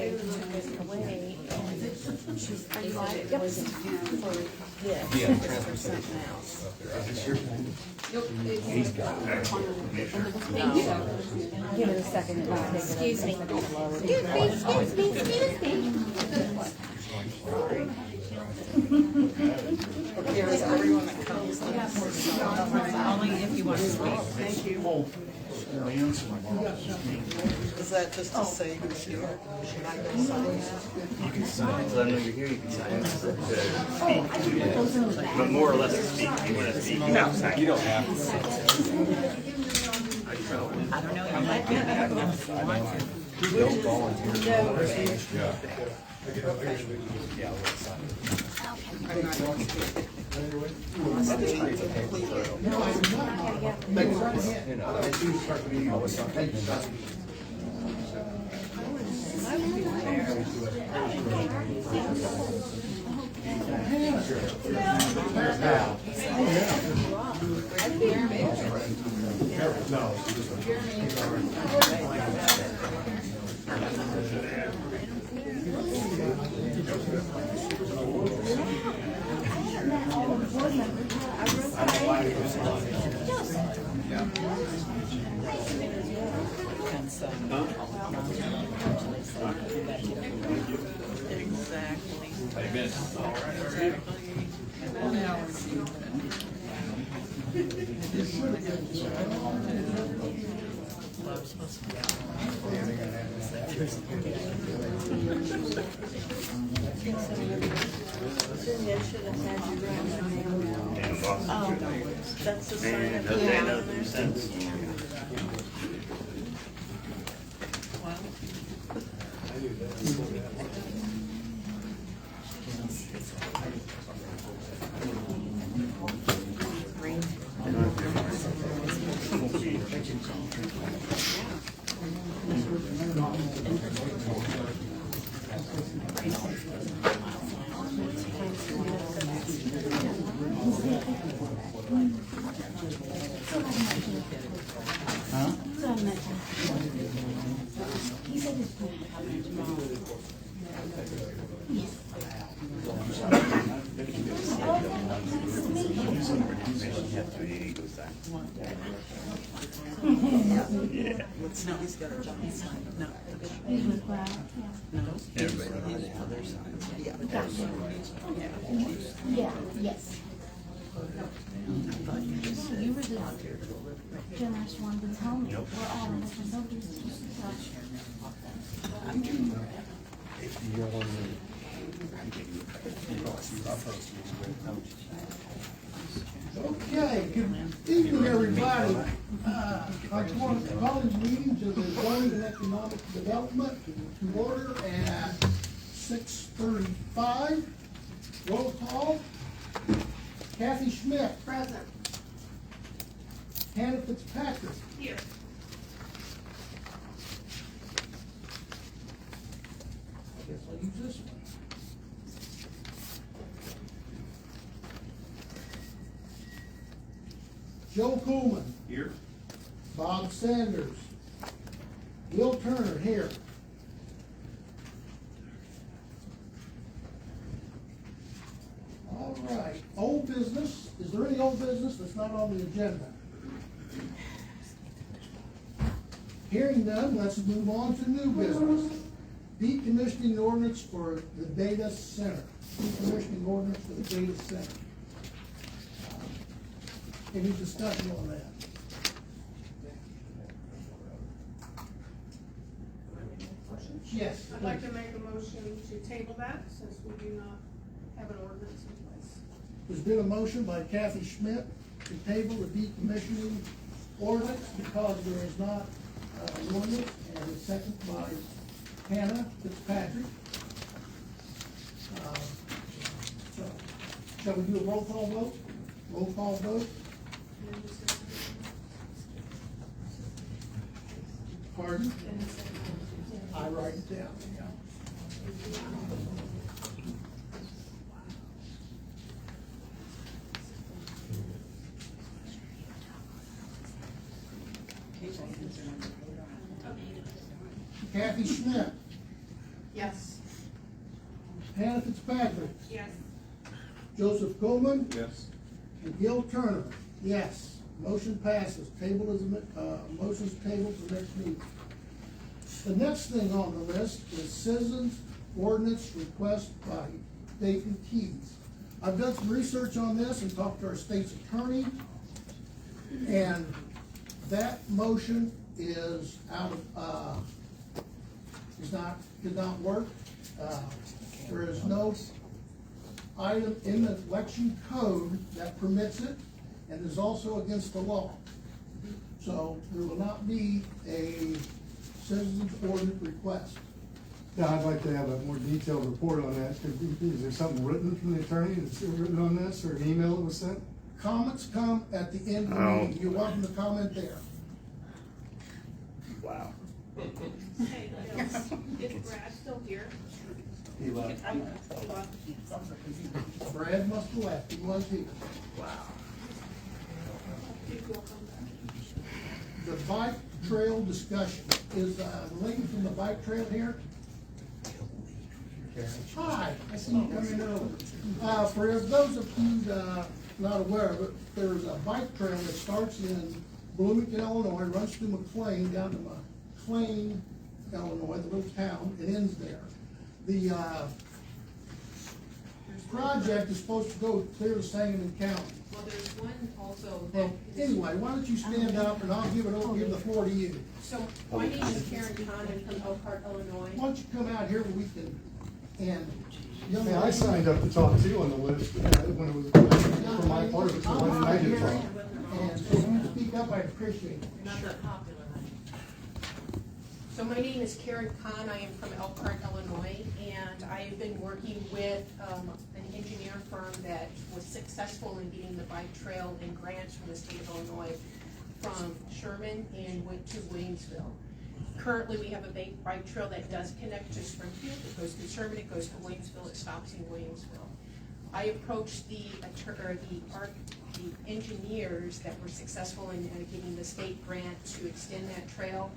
they took it away, and she's like, it wasn't for this, it's for something else. He's got it. Give it a second, and I'll take it. Excuse me. Excuse me. Here's everyone that comes. Only if you want to speak. Thank you. Is that just to say who's here? Should I go sign that? You can sign. So I know you're here. You can sign to speak. But more or less to speak. If you want to speak, you have to sign. You don't have to. I don't know. You might be there if you want to. Don't volunteer. That's the sign Man, of those the ain't no sense. No, he's got a giant sign. No. Everybody needs other signs. Yeah, yes. You were the generous one to tell me. We're all in different buildings. Okay, good evening, everybody. I want to call these meetings of the Zoning and Economic Development to order at 6:35. Roll call. Kathy Schmidt. Present. Hannah Fitzpatrick. Here. I guess I'll use this one. Joe Coolman. Here. Bob Sanders. Will Turner here. All right, old business. Is there any old business that's not on the agenda? Hearing none, let's move on to new business. Decommissioning ordinance for the data center. Decommissioning ordinance for the data center. Any discussion on that? Yes. I'd like to make a motion to table that since we do not have an ordinance in place. There's been a motion by Kathy Schmidt to table the decommissioning ordinance because there is not an ordinance, and a second by Hannah Fitzpatrick. So, shall we do a roll call vote? Roll call vote? Pardon? I write it down, yeah. Kathy Schmidt. Yes. Hannah Fitzpatrick, Yes. Joseph Coleman, Yes. and Gil Turner. Yes, motion passes. Table is, motion's tabled to next meeting. The next thing on the list is citizens ordinance request by Dayton Keys. I've done some research on this and talked to our state's attorney, and that motion is out of, did not work. There is no item in the election code that permits it, and is also against the law. So there will not be a citizens ordinance request. Yeah, I'd like to have a more detailed report on that. Is there something written from the attorney that's written on this, or an email that was sent? Comments come at the end of the Oh. meeting. You're welcome to comment there. Wow. Hey, is Brad still here? He left. He left. Brad must have left. He was here. He will come back. The bike trail discussion. Is the lady from the bike trail here? Hi, I see you coming over. For those of you not aware of it, there's a bike trail that starts in Bloomington, Illinois, runs through McLean down to McLean, Illinois, the little town, it ends there. The project is supposed to go clear to Sangamon County. Well, there's one also Well, anyway, why don't you stand up and I'll give the floor to you. So, my name is Karen Kahn, I'm from Elkhart, Illinois. Why don't you come out here where we can, and young Yeah, I lady- signed up to talk to you on the list when it was, for my part, it was I'll when I out did here, talk. and so if you speak up, I appreciate it. Not that popular, So my name is Karen Kahn, I am from Elkhart, Illinois, and I have been working with an engineer firm that was successful in getting the bike trail and grants from the state of Illinois from Sherman and went to Williamsville. Currently, we have a bike trail that does connect to Springfield, it goes to Sherman, it goes to Williamsville, it stops in Williamsville. I approached the engineers that were successful in getting the state grant to extend that trail.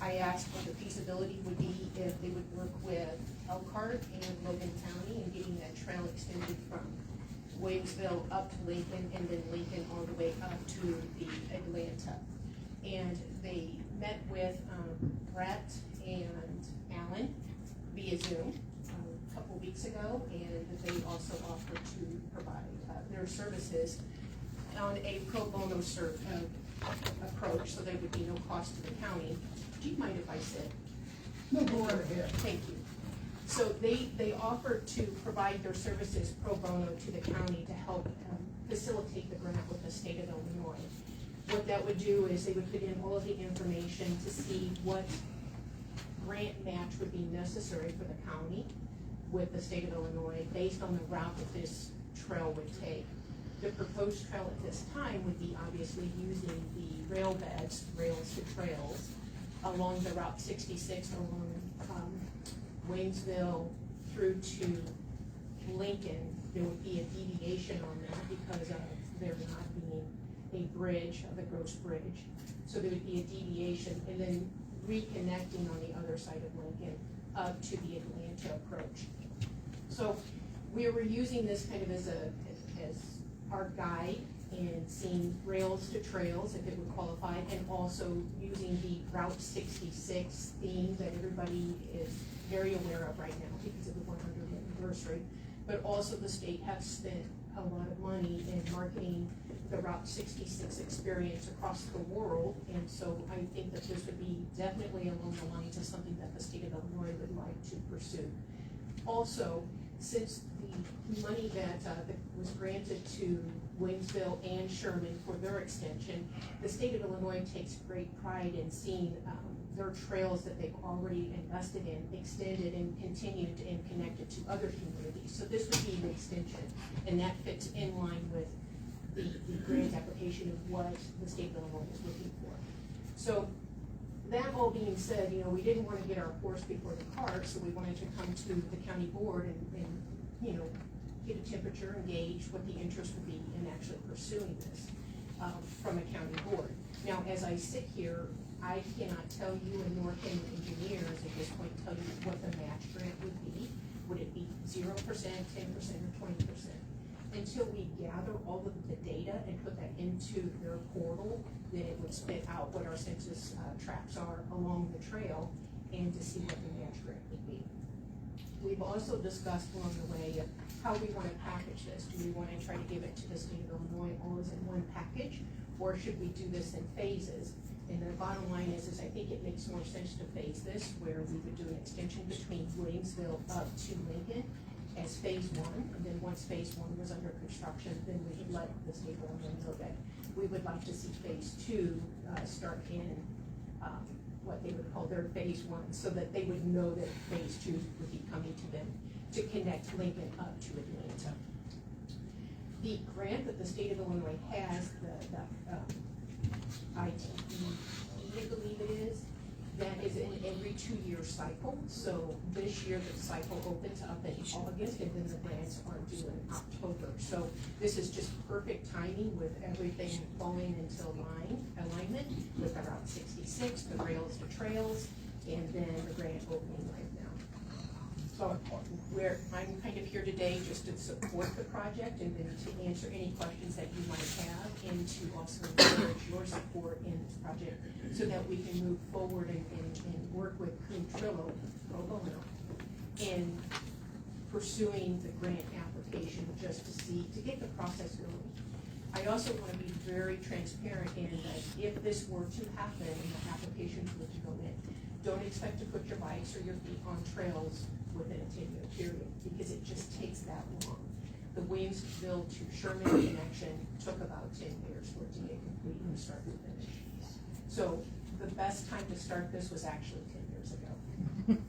I asked what the feasibility would be if they would work with Elkhart and Logan County in getting that trail extended from Williamsville up to Lincoln and then Lincoln all the way up to the Atlanta. And they met with Brett and Alan via Zoom a couple weeks ago, and they also offered to provide their services on a pro bono approach, so there would be no cost to the county. Do you mind if I sit? No, go right ahead. Thank you. So they offered to provide their services pro bono to the county to help facilitate the grant with the state of Illinois. What that would do is they would put in all of the information to see what grant match would be necessary for the county with the state of Illinois based on the route that this trail would take. The proposed trail at this time would be obviously using the rail beds, rails to trails, along the Route 66 along Waynesville through to Lincoln. There would be a deviation on that because of there not being a bridge, the Gross Bridge. So there would be a deviation and then reconnecting on the other side of Lincoln up to the Atlanta approach. So we were using this kind of as our guide in seeing rails to trails, if it would qualify, and also using the Route 66 theme that everybody is very aware of right now because of the 100th anniversary. But also the state has spent a lot of money in marketing the Route 66 experience across the world, and so I think that this would be definitely along the lines of something that the state of Illinois would like to pursue. Also, since the money that was granted to Waynesville and Sherman for their extension, the state of Illinois takes great pride in seeing their trails that they've already invested in extended and continued and connected to other communities. So this would be an extension, and that fits in line with the grant application of what the state of Illinois is looking for. So that all being said, we didn't want to get our horse before the cart, so we wanted to come to the county board and get a temperature and gauge what the interest would be in actually pursuing this from a county board. Now, as I sit here, I cannot tell you, and nor can the engineers at this point tell you what the match grant would Would it be 0%, 10%, or 20%? Until we gather all of the data and put that into their portal, then it would spit out what our census traps are along the trail and to see what the match rate would be. We've also discussed along the way how we want to package this. Do we want to try to give it to the state of Illinois all as in one package, or should we do this in phases? And the bottom line is I think it makes more sense to phase this, where we would do an extension between Williamsville up to Lincoln as phase one, and then once phase one was under construction, then we would let the state of Illinois know that we would like to see phase two start in what they would call their phase one, so that they would know that phase two would be coming to them to connect Lincoln up to Atlanta. The grant that the state of Illinois has, the ITE, I believe it is, that is in every 2-year cycle. So this year the cycle opens up in August, and then the grants are due in October. So this is just perfect timing with everything falling into alignment with the Route 66, the rails to trails, and then the grant opening right now. So I'm kind of here today just to support the project and then to answer any questions that you might have, and to also encourage your support in this project so that we can move forward and work with Coon Trillo pro bono in pursuing the grant application just to get the process going. I also want to be very transparent in that if this were to happen and the applications were to go in, don't expect to put your bikes or your feet on trails within a 10-year period, because it just takes that long. The Williamsville to Sherman connection took about 10 years for it to get complete from start to finish. So the best time to start this was actually 10 years ago.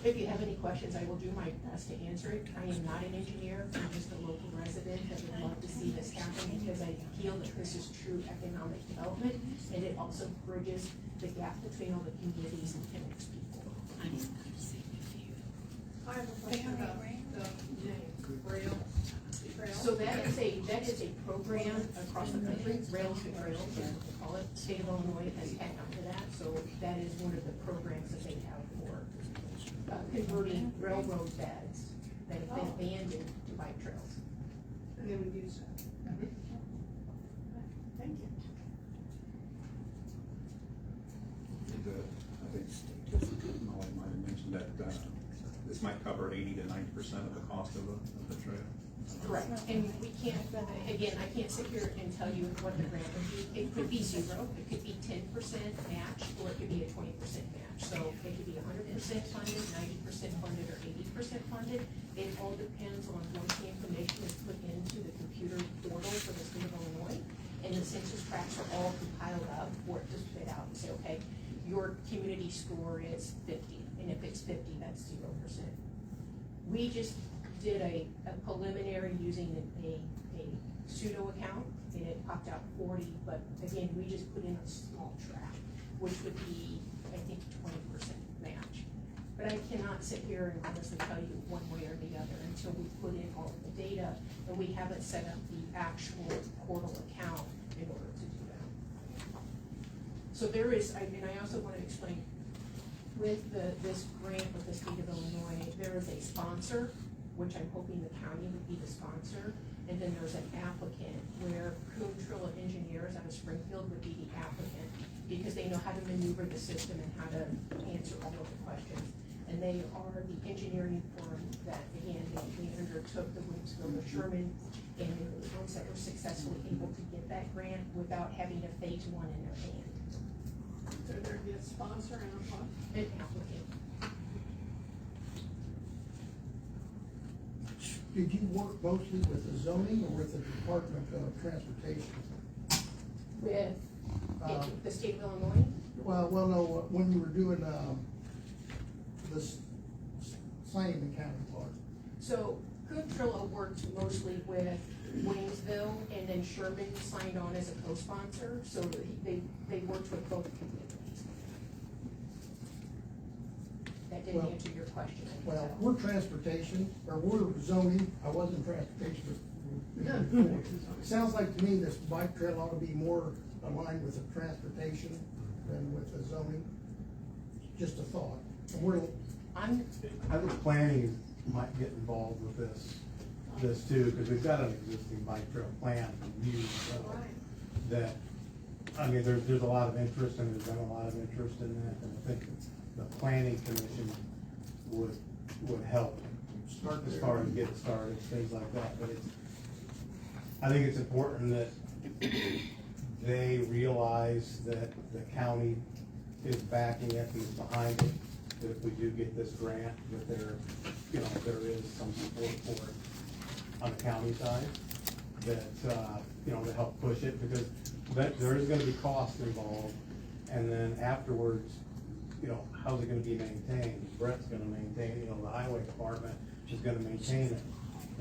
If you have any questions, I will do my best to answer it. I am not an engineer, I'm just a local resident that would love to see this happen, because I feel that this is true economic development, and it also bridges the gap between all the communities and connects people. I have a question about the rail. So that is a program across the country, Rails to Trails, is what they call it. State of Illinois has tagged onto that, so that is one of the programs that they have for converting railroad beds that have been abandoned to bike trails. And they would use that. Thank you. I think Molly might have mentioned that this might cover 80 to 90% of the cost of the trail. Correct, and we can't, again, I can't sit here and tell you what the grant would be. It could be 0, it could be 10% match, or it could be a 20% match. So it could be 100% funded, 90% funded, or 80% funded. It all depends on once the information is put into the computer portal for the state of Illinois, and the census tracts are all compiled up for it to spit out and say, okay, your community score is 50, and if it's 50, that's 0%. We just did a preliminary using a pseudo account, and it popped out 40, but again, we just put in a small trap, which would be, I think, 20% match. But I cannot sit here and honestly tell you one way or the other until we put in all of the data, and we haven't set up the actual portal account in order to do that. So there is, and I also want to explain, with this grant with the state of Illinois, there is a sponsor, which I'm hoping the county would be the sponsor, and then there's an applicant where Coon Trillo Engineers out of Springfield would be the applicant, because they know how to maneuver the system and how to answer all of the questions. And they are the engineering firm that, again, they undertook the Williamsville to Sherman, and they were the ones that were successfully able to get that grant without having a phase 1 in their hand. So there'd be a sponsor and a what? An applicant. Did you work mostly with the zoning or with the Department of Transportation? With Uh, the state of Illinois? Well, no, when you were doing, this signing the county part. So Coon Trillo worked mostly with Williamsville, and then Sherman signed on as a co-sponsor, so they worked with both communities. That didn't Well- answer your question. I guess. Well, we're transportation, or we're zoning, I wasn't transportation, but sounds like to me this bike trail ought to be more aligned with the transportation than with the zoning. Just a thought. And I think planning might get involved with this too, because we've got an existing bike trail plan to use, that, I mean, there's a lot of interest, and there's been a lot of interest in that, and I think the planning commission would help as far as get started, things like that, but I think it's important that they realize that the county is backing it, is behind it, that if we do get this grant, that there is some support for it on the county side, that, to help push it, because there is gonna be cost involved, and then afterwards, how's it gonna be maintained? Brett's gonna maintain, the highway department is gonna maintain it,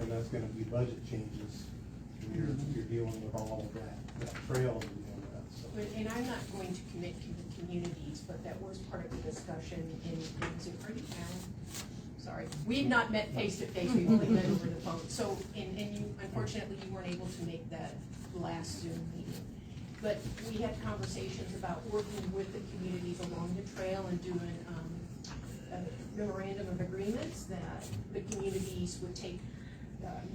and that's gonna be budget changes. And you're dealing with all of that trail to deal with, so. And I'm not going to commit to the communities, but that was part of the discussion in sorry, we've not met face to face, we've only met over the phone. So, and you, unfortunately, you weren't able to make that last Zoom meeting. But we had conversations about working with the communities along the trail and doing a memorandum of agreements that the communities would take,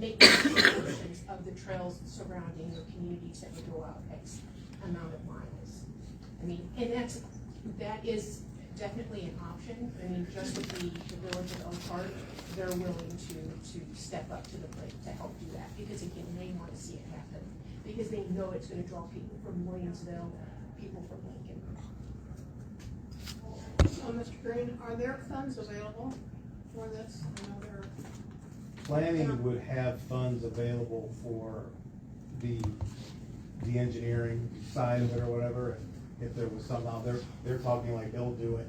make portions of the trails surrounding the communities that would go out X amount of miles. I mean, and that is definitely an option. I mean, just with the village of Elk Park, they're willing to step up to the plate to help do that, because again, they want to see it happen, because they know it's going to draw people from Williamsville, people from Lincoln. So, Mr. Green, are there funds available for this? I know there are. Planning would have funds available for the engineering side of it or whatever, if there was somehow, they're talking like they'll do it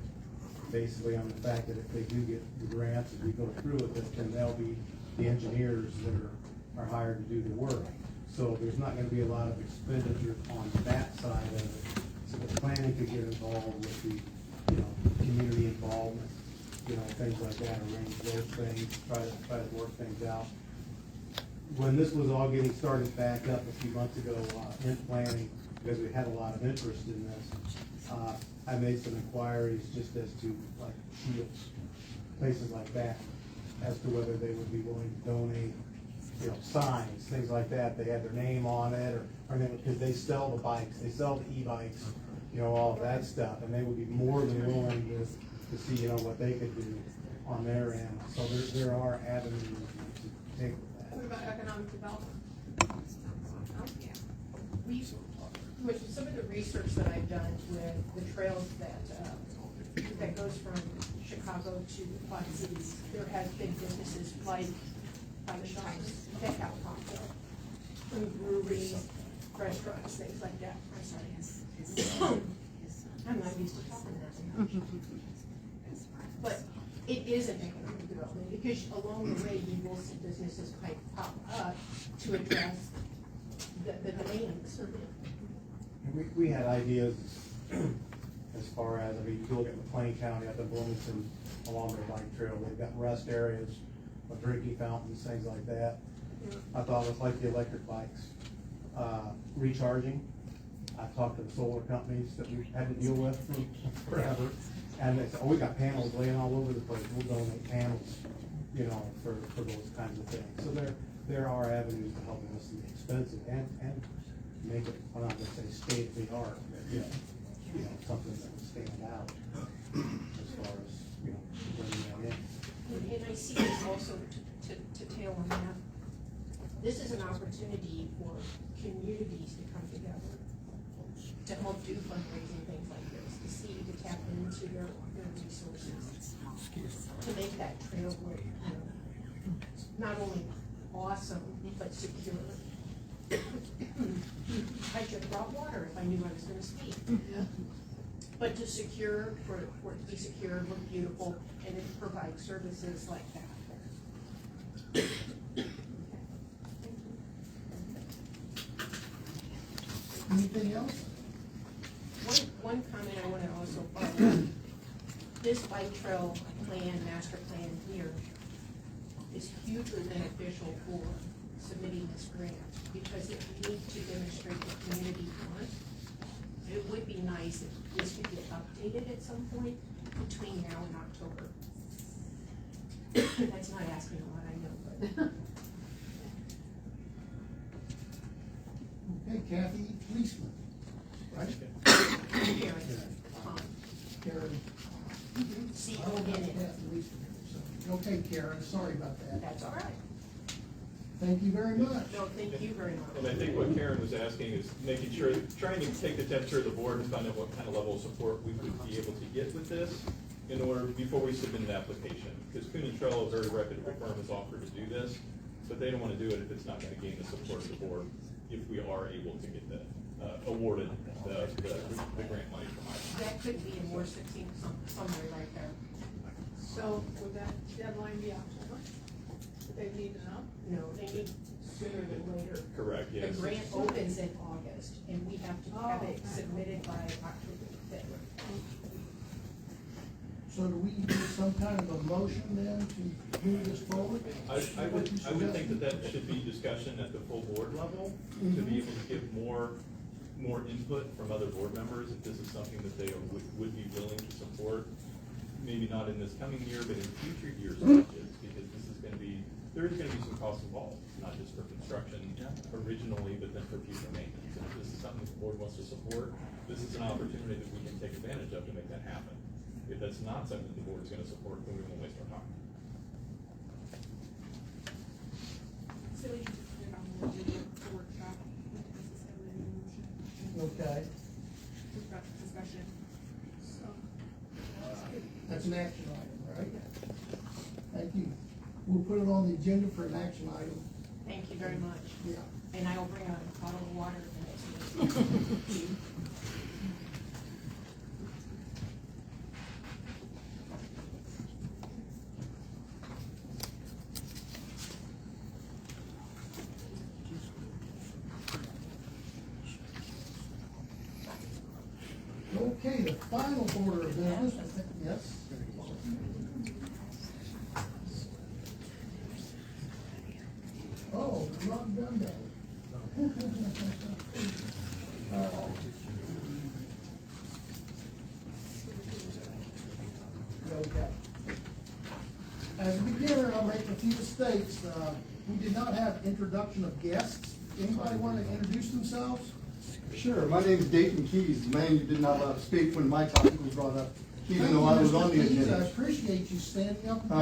basically on the fact that if they do get the grants and we go through with it, then they'll be the engineers that are hired to do the work. So there's not gonna be a lot of expenditure on that side of it. So the planning could get involved with the, community involvement, things like that, arrange those things, try to work things out. When this was all getting started back up a few months ago, in planning, because we had a lot of interest in this, I made some inquiries just as to like Shields, places like that, as to whether they would be willing to donate, signs, things like that. They had their name on it, or because they sell the bikes, they sell the e-bikes, all of that stuff, and they would be more than willing to see, what they could do on their end. So there are avenues to take with that. What about economic development? With some of the research that I've done with the trails that goes from Chicago to the Quad Cities, there have been businesses like the shops, Tech Out Cocktail, food breweries, restaurants, things like that. I'm sorry. I'm not used to talking that much. But it is an economic development, because along the way you will see businesses pop up to address the demands. We had ideas as far as, you can look at McLean County up in Bloomington along their bike trail. They've got rest areas, drinking fountains, things like that. I thought it was like the electric bikes, recharging. I talked to the solar companies that we've had to deal with forever, and they said, "Oh, we got panels laying all over the place. We'll donate panels, for those kinds of things." So there are avenues to help us be expensive and make it, I'm not gonna say state of the art, but something that would stand out as far as bringing that in. And I see this also to tail on that. This is an opportunity for communities to come together to help do fundraising, things like this, to tap into their resources, to make that trail look not only awesome, but secure. I should have brought water if I knew I was gonna speak. But to secure, for it to be secure, look beautiful, and then provide services like that. Anything else? One comment I want to also follow up. This bike trail plan, master plan here, is hugely beneficial for submitting this grant, because if you need to demonstrate the community want, it would be nice if this could get updated at some point between now and October. That's not asking a lot, I know, but. Okay, Kathy Fleisman, right? Karen. Karen. C-O-N-N. Kathy Fleisman, so, okay, Karen, sorry about that. That's all right. Thank you very much. No, thank you very much. And I think what Karen was asking is making sure, trying to take the temperature of the board and find out what kind of level of support we would be able to get with this in order, before we submit an application. Because Kuhn and Trello, a very reputable firm, has offered to do this, but they don't want to do it if it's not going to gain the support of the board, if we are able to get the, awarded the grant money from IDA. That could be a more succinct summary right there. So would that deadline be October? They need to know? No, they need sooner than later. Correct, yes. The grant opens in August, and we have to have it submitted by October 5th. So do we need some kind of a motion then to move this forward? I would think that should be discussion at the full board level, to be able to get more input from other board members, if this is something that they would be willing to support. Maybe not in this coming year, but in future years' budgets, because this is gonna be, there's gonna be some costs involved, not just for construction originally, but then for future maintenance. And if this is something the board wants to support, this is an opportunity that we can take advantage of to make that happen. If that's not something the board is gonna support, then we won't waste our time. So we can put it on the workshop, not necessarily a motion, Okay, just about the discussion, so. that's an action item, right? Thank you. We'll put it on the agenda for an action item. Thank you very much. Yeah. And I will bring a bottle of water the next meeting. Okay, the final order of business, I think, yes? Oh, we're not done that. Okay. As a beginner, I'll make a few mistakes. We did not have introduction of guests. Anybody want to introduce themselves? Sure, my name is Dayton Keys, the man you did not allow to speak when my topic was brought up, even though I was on the Thank you, Mr. Keys. I agenda. appreciate you standing up. And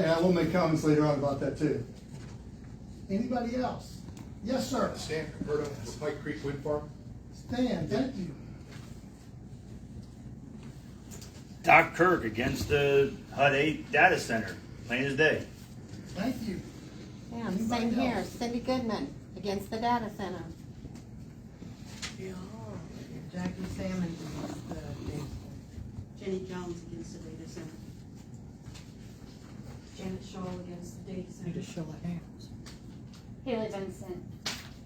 I will make comments later on about that too. Anybody else? Yes, sir. Stan Caperto, Spike Creek Wind Farm. Stan, thank you. Doc Kirk against the HUD 8 data center, plain as day. Thank you. Yeah, Anybody same here, else? Cindy Goodman against the data center. Jackie Salmon against the data Jenny Jones against the data center. Janet Shaw against the data center. Just show of hands. Haley Vincent,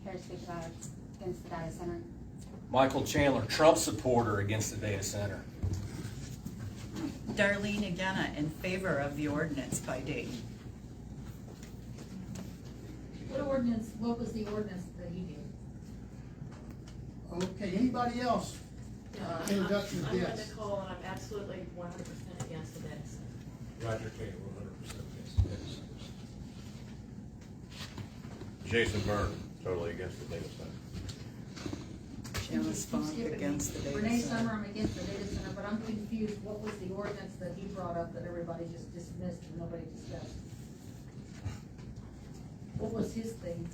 Harris Speaker against the data center. Michael Chandler, Trump supporter against the data center. Darlene Agana in favor of the ordinance by Dayton. What was the ordinance that he did? Okay, anybody else? Introduction of I'm guests. Nicole, and I'm absolutely 100% against the data center. Roger Taylor, 100% against the data centers. Jason Byrne, totally against the data center. Shannon Spunk against the data Renee center. Summer, I'm against the data center, but I'm confused, what was the ordinance that he brought up that everybody just dismissed and nobody discussed? What was his thing?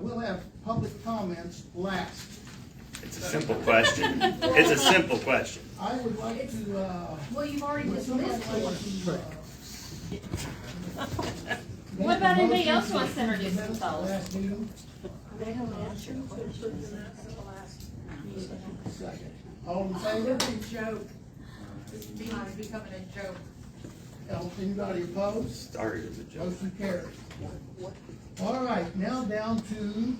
We'll have public comments last. It's a simple question. It's a simple question. I would like to, Well, you've already would somebody dismissed like one. to, What about make a anybody motion else wants to to introduce adjourn themselves? Last meeting, They don't answer questions. second. All in favor? Joke. This meeting is becoming a joke. Anybody opposed? Started as a joke. Motion carries. All right, now down to,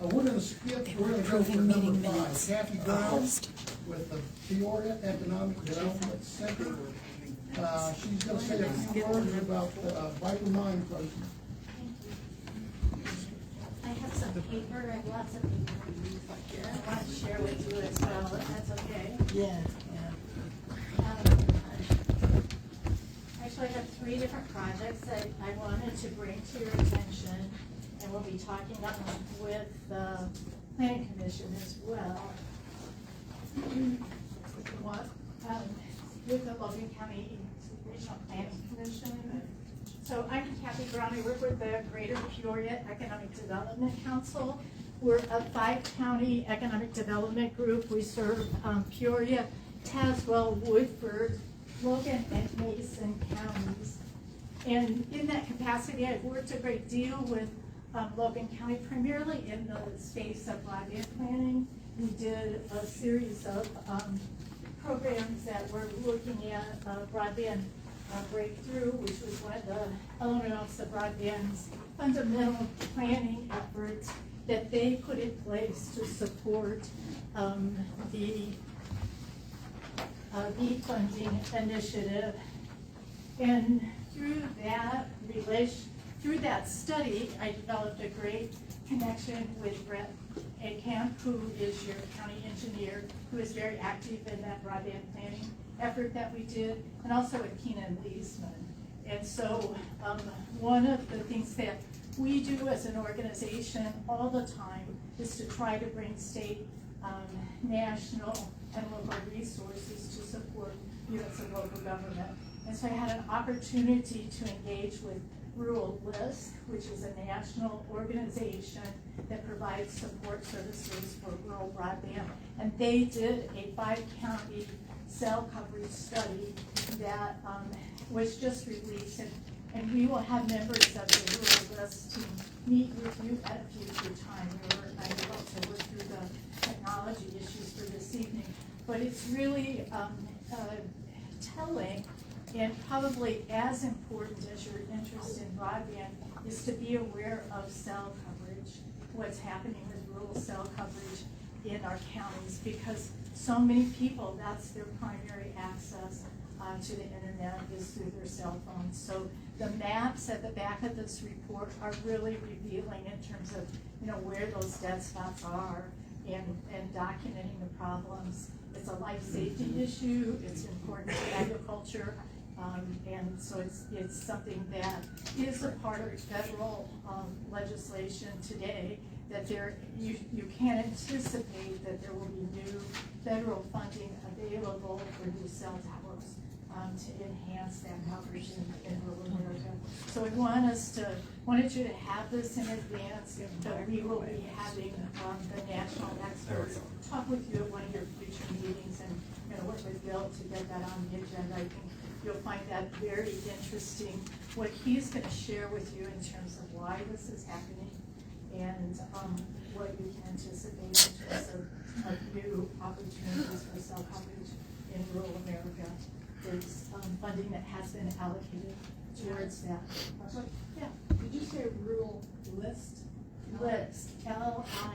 we're gonna skip, we're gonna go for number 5. Kathy Brown with the Peoria Economic Development Center. She's gonna say a few words about Viper Mine project. I have some paper, I have lots of paper. I want to share with you as well, if that's okay. Yeah. I have 3 different projects that I wanted to bring to your attention, and we'll be talking about them with the planning commission as well. What, with the Logan County Regional Planning Commission. So I'm Kathy Brown. I work with the Greater Peoria Economic Development Council. We're a 5-county economic development group. We serve Peoria, Tazewell, Woodford, Logan, and Mason counties. And in that capacity, I've worked a great deal with Logan County, primarily in the space of broadband planning. We did a series of programs that were looking at broadband breakthrough, which was one of the elements of broadband's fundamental planning efforts that they put in place to support the BEAD funding initiative. And through that study, I developed a great connection with Brett Akamp, who is your county engineer, who is very active in that broadband planning effort that we did, and also with Keenan Leesman. And so one of the things that we do as an organization all the time is to try to bring state, national, and local resources to support units of local government. And so I had an opportunity to engage with Rural List, which is a national organization that provides support services for rural broadband. And they did a 5-county cell coverage study that was just released. And we will have members of the Rural List team meet with you at a future time. I will also work through the technology issues for this evening. But it's really telling, and probably as important as your interest in broadband is to be aware of cell coverage, what's happening with rural cell coverage in our counties, because so many people, that's their primary access to the internet is through their cell phones. So the maps at the back of this report are really revealing in terms of where those dead spots are and documenting the problems. It's a life safety issue, it's important to agriculture, and so it's something that is a part of federal legislation today, that you can anticipate that there will be new federal funding available for new cell towers to enhance that coverage in rural America. So we wanted you to have this in advance, but we will be having the national experts talk with you at one of your future meetings, and work with Bill to get that on the agenda. I think you'll find that very interesting, what he's going to share with you in terms of why this is happening and what you can anticipate in terms of new opportunities for cell coverage in rural America. There's funding that has been allocated towards that. Yeah. Did you say Rural List? List, LISC.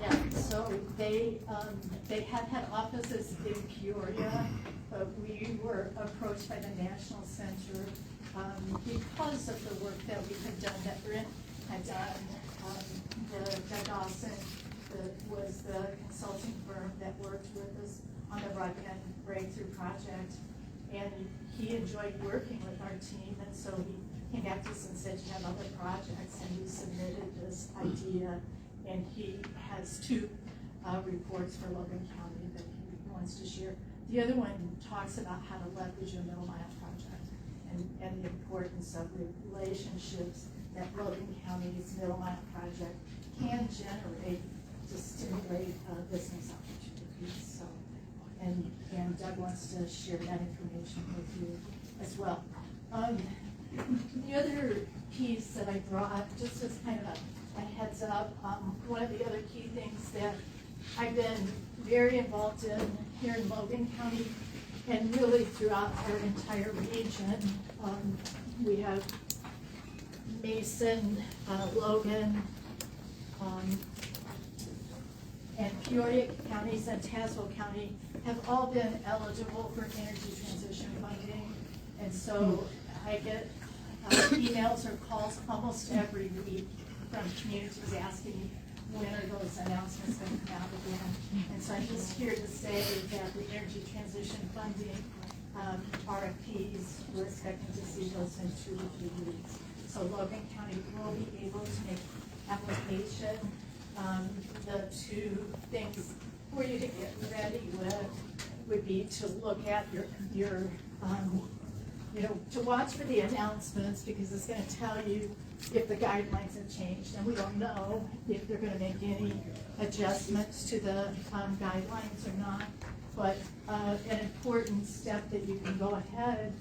Yeah, so they have had offices in Peoria, but we were approached by the National Center because of the work that we had done, that Brent had done. Doug Dawson was the consulting firm that worked with us on the broadband breakthrough project, and he enjoyed working with our team, and so he came back to us and said, you have other projects, and we submitted this idea, and he has 2 reports for Logan County that he wants to share. The other one talks about how to leverage your middle mile project and the importance of relationships that Logan County's middle mile project can generate to stimulate business opportunities. So, and Doug wants to share that information with you as well. The other piece that I brought, just as kind of a heads up, one of the other key things that I've been very involved in here in Logan County and really throughout our entire region. We have Mason, Logan, and Peoria counties and Tazewell County have all been eligible for energy transition funding. And so I get emails or calls almost every week from communities asking me, when are those announcements going to come out again? And so I'm just here to say that the energy transition funding RFPs, we're expecting to see those in 2 to 3 weeks. So Logan County will be able to make application. The two things for you to get ready with would be to look at your to watch for the announcements, because it's gonna tell you if the guidelines have changed, and we don't know if they're gonna make any adjustments to the guidelines or not. But an important step that you can go ahead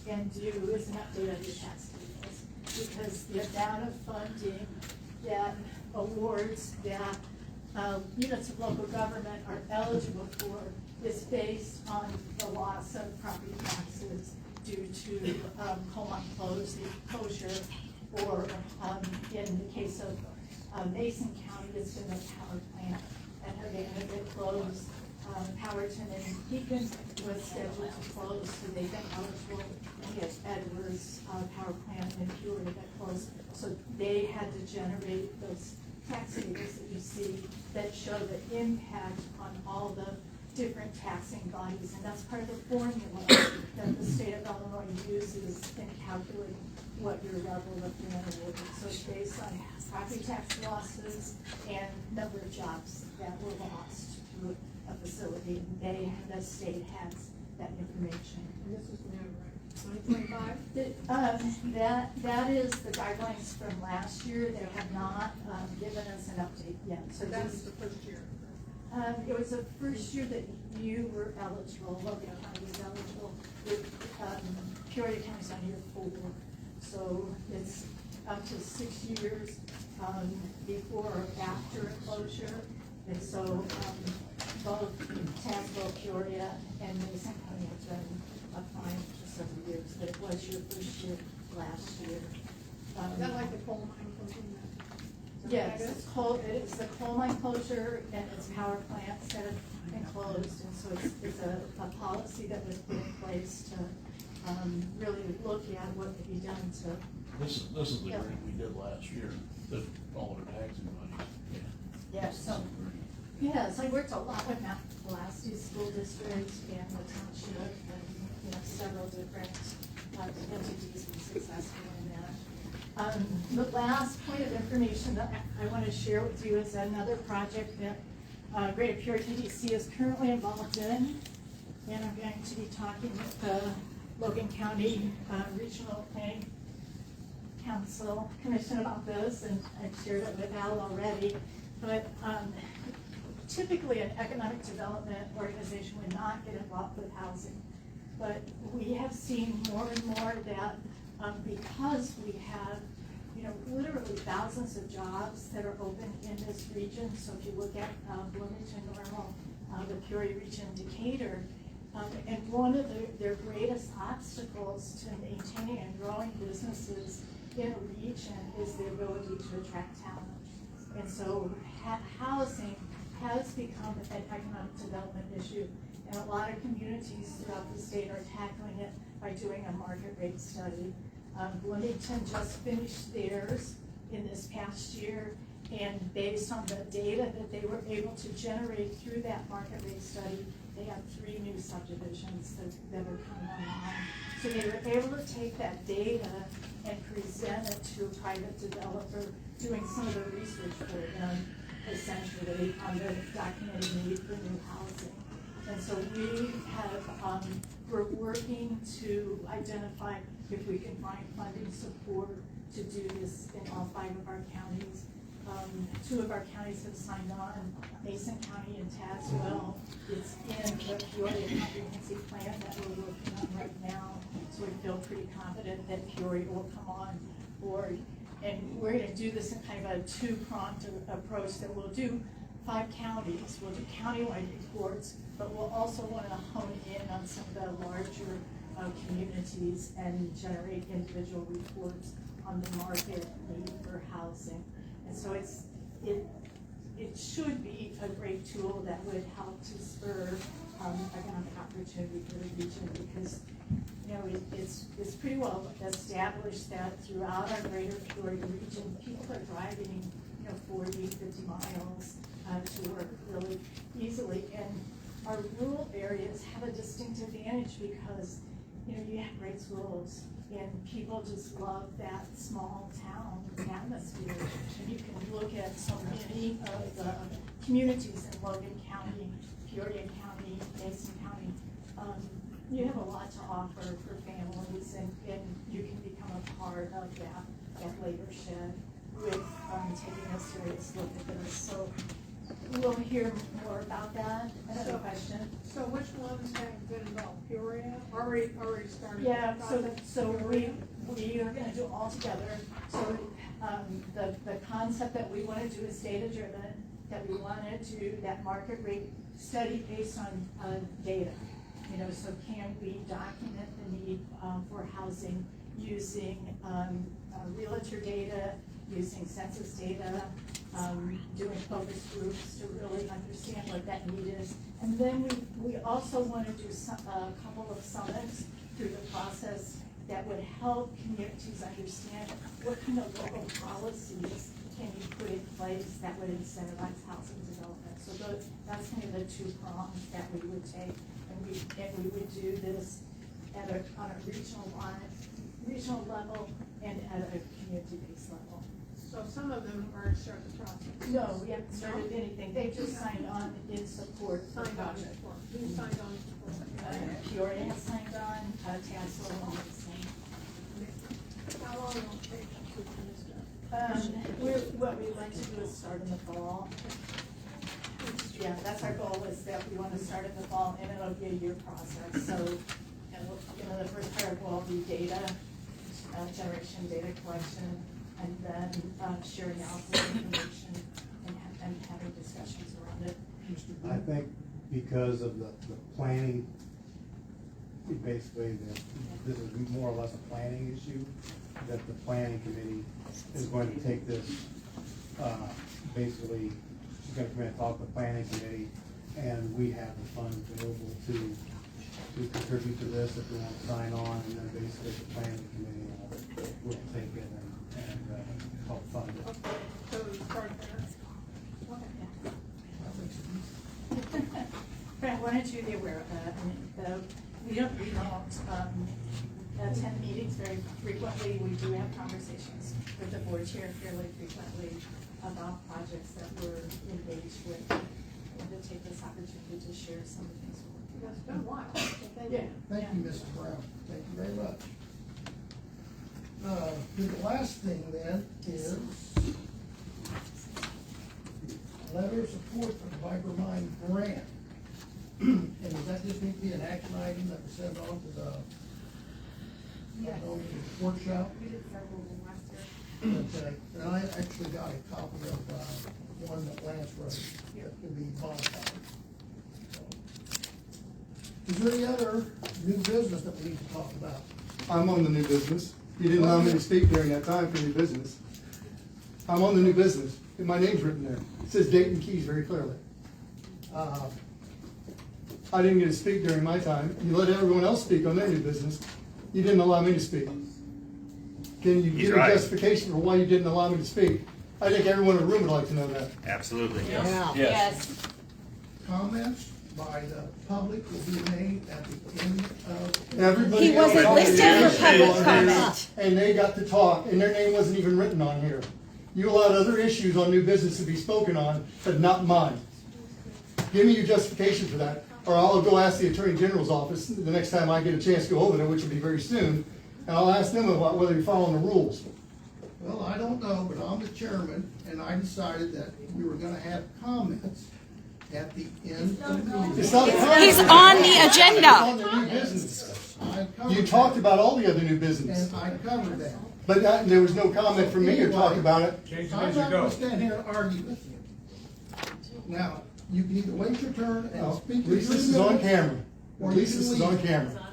and do is an update of your tax tables, because the amount of funding that awards that units of local government are eligible for is based on the loss of property taxes due to coal mine closure, or in the case of Mason County, it's been the power plant at Havana that closed. Powerton and Beacon was scheduled to close, so they've been eligible. And yes, Edwards power plant in Peoria that closed, so they had to generate those tax tables that you see that show the impact on all the different taxing bodies, and that's part of the formula that the state of Illinois uses in calculating what your level of grant award is. So it's based on property tax losses and number of jobs that were lost to a facility, and the state has that information. And this is now, right, 2025? That is the guidelines from last year. They have not given us an update yet. So That was the first year. it was the first year that you were eligible, Logan County was eligible. Peoria County's on year 4. So it's up to 6 years before or after a closure. And so both Tazewell, Peoria, and Mason County have been applying for several years, but it was your first year last year. Is that like the coal mine closing that? Yes, it's the coal mine closure and it's power plants that have been closed, and so it's a policy that was put in place to really look at what could be done to. This is the grant we did last year, that all our taxing money. Yeah, so, yes, I worked a lot with Mount Pulaski School District and the township, and, several different entities were successful in that. The last point of information that I want to share with you is another project that Greater Peoria TDC is currently involved in, and I'm going to be talking with the Logan County Regional Planning Council Commission about this, and I've shared it with Al already. But typically an economic development organization would not get involved with housing. But we have seen more and more that because we have, literally thousands of jobs that are open in this region. So if you look at Bloomington, Normal, the Peoria region, Decatur, and one of their greatest obstacles to maintaining and growing businesses in a region is the ability to attract talent. And so housing has become an economic development issue, and a lot of communities throughout the state are tackling it by doing a market rate study. Bloomington just finished theirs in this past year, and based on the data that they were able to generate through that market rate study, they have 3 new subdivisions that are coming online. So they were able to take that data and present it to a private developer doing some of the research for them, essentially, on the documented need for new housing. And so we're working to identify if we can find funding support to do this in all 5 of our counties. 2 of our counties have signed on, Mason County and Tazewell. It's in the Peoria comprehensive plan that we're working on right now. So we feel pretty confident that Peoria will come on board. And we're going to do this in kind of a 2-pronged approach, that we'll do 5 counties. We'll do countywide reports, but we'll also want to hone in on some of the larger communities and generate individual reports on the market need for housing. And so it should be a great tool that would help to spur economic opportunity for the region, because it's pretty well established that throughout our greater Peoria region, people are driving 40, 50 miles to work really easily. And our rural areas have a distinct advantage because you know, you have great schools, and people just love that small town atmosphere. And you can look at so many of the communities in Logan County, Peoria County, Mason County. You have a lot to offer for families, and you can become a part of that leadership with taking a serious look at this. So we'll hear more about that. Another question? So which ones have been involved? Peoria, already started? Yeah, the so, project? so we are gonna do it all together. So, the concept that we wanna do is data driven, that we wanna do that market rate study based on data. You know, so can we document the need, for housing using, realtor data, using census data, doing focus groups to really understand what that need is. And then we also want to do a couple of summits through the process that would help communities understand what kind of local policies can you put in place that would incentivize housing development. So that's kind of the two prongs that we would take, and we would do this on a regional level and at a community-based level. So some of them are started the process? No, we haven't started anything. They just signed on in support of the Signed on project. for, who signed on for? Peoria has signed on, Tassel and Mason. How long will it take to finish that? What we'd like to do is start in the fall. Yeah, that's our goal, is that we want to start in the fall, and it'll be a year process. So, the first part will be data generation, data collection, and then sharing out the information and having discussions around it. I think because of the planning, basically, this is more or less a planning issue, that the planning committee is going to take this, basically, she's gonna come in and talk to the planning committee, and we have the funds available to contribute to this if we want to sign on, and then basically the planning committee will take it and help fund it. Okay, so we start there. But I wanted you to be aware of that. We don't attend meetings very frequently. We do have conversations with the board chair fairly frequently about projects that we're engaged with. And to take this opportunity to share some of the things we're working on. It's been a while. Yeah. Thank you, Mrs. Brown. Thank you very much. The last thing then is letter of support for the Viper Mine grant. And does that just need to be an action item that we send on to the workshop? We did several of them last year. Okay, and I actually got a copy of one that Lance wrote that can be modified. Is there any other new business that we need to talk about? I'm on the new business. You didn't allow me to speak during that time for new business. I'm on the new business, and my name's written there. It says Dayton Keys very clearly. I didn't get to speak during my time. You let everyone else speak on their new business. You didn't allow me to speak. Can you give a justification for why you didn't allow me to speak? I think everyone in the room would like to know that. Absolutely. Yes. Comments by the public will be made at the end of. Everybody He wasn't else- listed for public and comment. And they got to talk, and their name wasn't even written on here. You allowed other issues on new business to be spoken on, but not mine. Give me your justification for that, or I'll go ask the Attorney General's office the next time I get a chance to go over there, which will be very soon, and I'll ask them about whether you're following the rules. Well, I don't know, but I'm the chairman, and I decided that we were gonna have comments at the end of the meeting. It's not a comment. He's on the agenda. It's on the new business. I covered You that, talked about all the other new business, and I covered that. but there was no comment from me to talk about it. I'm not gonna stand here and argue with you. Now, you can either wait your turn and At speak. for least 3 this is on minutes, camera. or At you least can this is on leave. camera.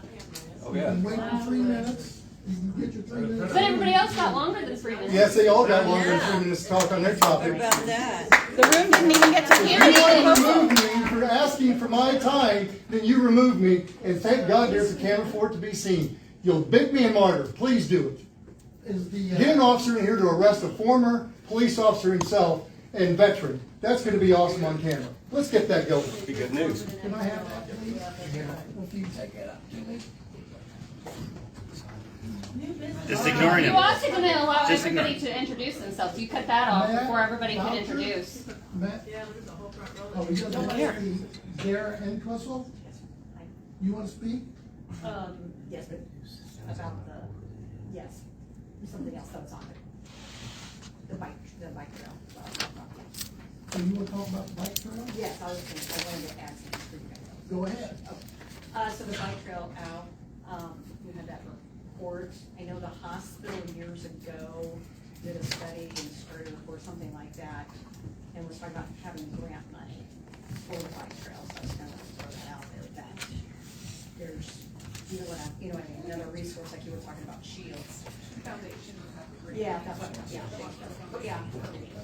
Oh, You yeah. can wait for 3 minutes, you can get your 3 minutes. But everybody else got longer than 3 minutes. Yes, they all got longer than 3 minutes to talk on their topic. The room didn't even get to hear You want to it. remove me for asking for my time, then you remove me, and thank God there's a camera for it to be seen. You'll bid me a martyr, please do it. Is the, Get an officer in here to arrest a former police officer himself and veteran. That's gonna be awesome on camera. Let's get that going. Be good news. can I have that, please? If you take that up to me. Just ignoring You him. also going to allow Just everybody ignore. to introduce themselves. You cut that off Matt, before everybody could Doctor? introduce. Matt? Yeah, there's a whole front row. Oh, you got Dara and Crystal? You wanna speak? Yes, but about yes, something else that was on it. The bike trail. So you wanna talk about the bike trail? Yes, I wanted to add something for you guys. Go ahead. So the bike trail out, we had that report. I know the hospital years ago did a study and started a report, something like that, and was talking about having grant money for the bike trail. So I was gonna throw that out there that there's, you know what I mean, another resource like you were talking about shields. Foundation would have a great. Yeah, that's what, yeah,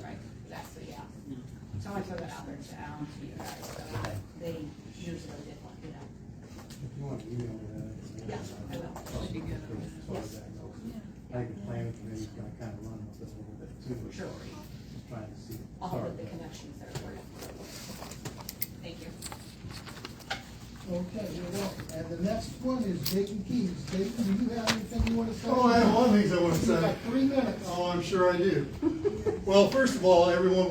right, exactly, yeah. So I want to throw that out there to you guys, so they years ago did one, you know. If you want to email me that. Yeah, I will. Yes. I think the planning committee's gonna kind of run with this a little bit too. Sure. Just trying to see. I'll start put the with. connections there for you. Thank you. Okay, you're welcome. And the next one is Dayton Keys. Dayton, do you have anything you wanna say? Oh, I have one thing I want to You say. got 3 minutes. Oh, I'm sure I do. Well, first of all, everyone,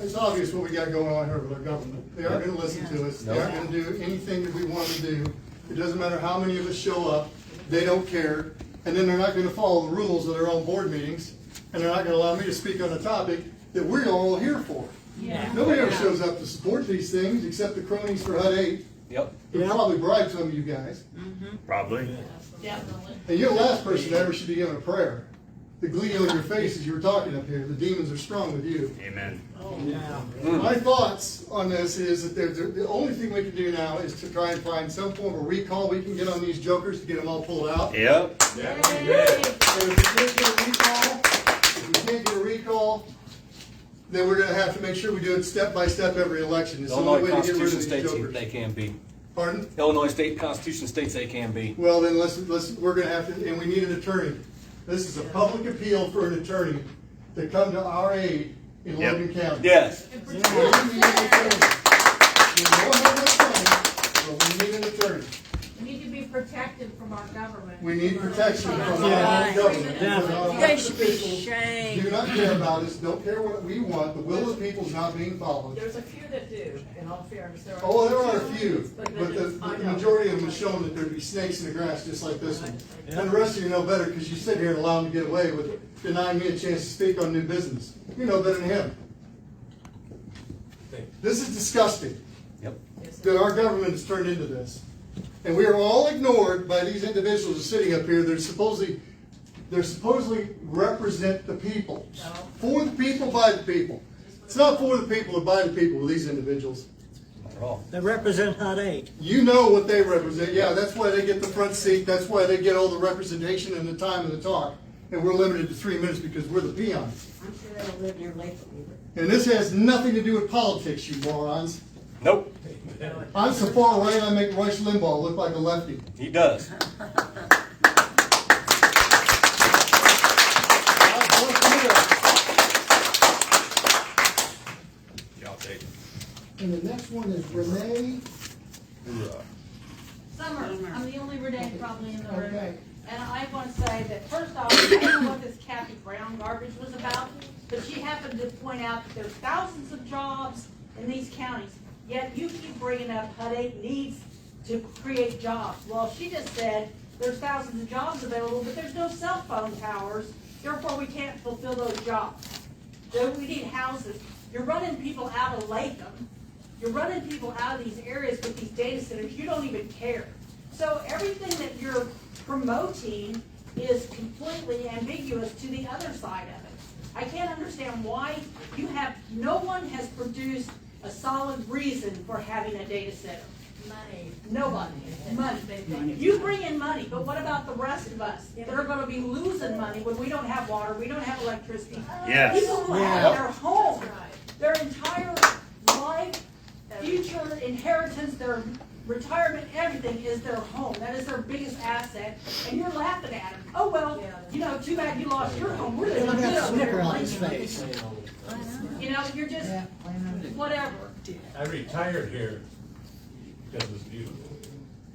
it's obvious what we got going on here with our government. They aren't gonna listen to us. They aren't gonna do anything that we want to do. It doesn't matter how many of us show up, they don't care. And then they're not gonna follow the rules of their own board meetings, and they're not gonna allow me to speak on a topic that we're all here for. Yeah. Nobody ever shows up to support these things except the cronies for HUD 8. Yep. Who probably bribed some of you guys. Probably. Definitely. And you're the last person that ever should be given a prayer. The glee on your face as you were talking up here, the demons are strong with you. Amen. My thoughts on this is that the only thing we can do now is to try and find some form of recall we can get on these jokers to get them all pulled out. Yep. And if we can't get a recall, then we're gonna have to make sure we do it step by step every election. It's the only way Illinois to get rid of Constitution these states jokers. they can be. Pardon? Illinois State Constitution states they can be. Well, then we're gonna have to, and we need an attorney. This is a public appeal for an attorney to come to our aid in Yep. Logan County. Yes. We need an attorney. We don't have much money, but we need an attorney. We need to be protected from our government. We need protection from our own government. You guys should be ashamed. Do not care about us, don't care what we want, the will of the people is not being followed. There's a few that do, in all fairness. There are. Oh, there are a few, But but the majority of them have shown that there'd be snakes in the grass just like this one. And the rest of you know better because you sit here and allow them to get away with denying me a chance to speak on new business. You know better than him. This is disgusting. Yep. That our government has turned into this. And we are all ignored by these individuals sitting up here. They're supposedly represent the people. For the people, by the people. It's not for the people or by the people with these individuals. Not at all. They represent HUD 8. You know what they represent. Yeah, that's why they get the front seat. That's why they get all the representation and the time and the talk. And we're limited to 3 minutes because we're the peons. I'm sure they'll live your life. And this has nothing to do with politics, you morons. Nope. I'm so far right I make Rush Limbaugh look like a lefty. He does. Y'all take it. And the next one is Renee. Summer, I'm the only Renee probably in the room. Okay. And I want to say that first off, I don't know what this Kathy Brown garbage was about, but she happened to point out that there's thousands of jobs in these counties. Yet you keep bringing up HUD 8 needs to create jobs. Well, she just said there's thousands of jobs available, but there's no cell phone towers. Therefore, we can't fulfill those jobs. So we need houses. You're running people out of Latham. You're running people out of these areas with these data centers. You don't even care. So everything that you're promoting is completely ambiguous to the other side of it. I can't understand why no one has produced a solid reason for having a data center. Money. Nobody. Money. You bring in money, but what about the rest of us? They're going to be losing money when we don't have water, we don't have electricity. Yes. People who have their home, their entire life, future inheritance, their retirement, everything is their home. That is their biggest asset. And you're laughing at them. Oh, well, too bad you lost your home. We're living good up there. You're just, whatever. I retired here because it was beautiful.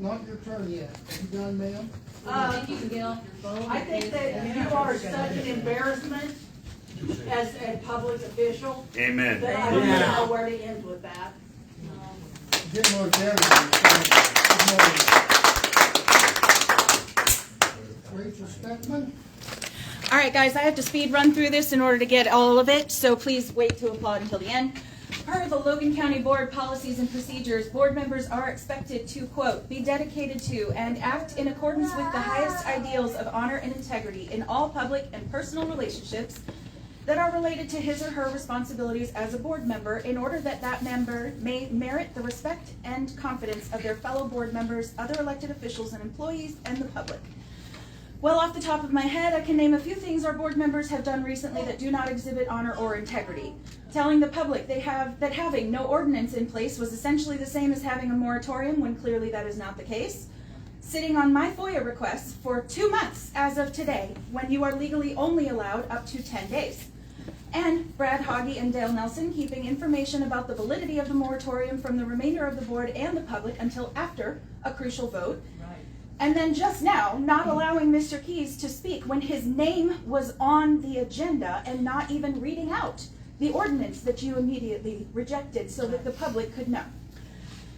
not your turn yet. Are you done, ma'am? Thank you, Gil. I think that you are such an embarrassment as a public official Amen. that I don't even know where to end with that. Good morning, everybody. Good morning. Rachel Speckman. All right, guys, I have to speed run through this in order to get all of it, so please wait to applaud until the end. Per the Logan County Board policies and procedures, board members are expected to, quote, be dedicated to and act in accordance with the highest ideals of honor and integrity in all public and personal relationships that are related to his or her responsibilities as a board member in order that that member may merit the respect and confidence of their fellow board members, other elected officials and employees, and the public. Well, off the top of my head, I can name a few things our board members have done recently that do not exhibit honor or integrity. Telling the public that having no ordinance in place was essentially the same as having a moratorium when clearly that is not the case. Sitting on my FOIA requests for 2 months as of today, when you are legally only allowed up to 10 days. And Brad Hoggy and Dale Nelson keeping information about the validity of the moratorium from the remainder of the board and the public until after a crucial vote. And then just now, not allowing Mr. Keys to speak when his name was on the agenda and not even reading out the ordinance that you immediately rejected so that the public could know.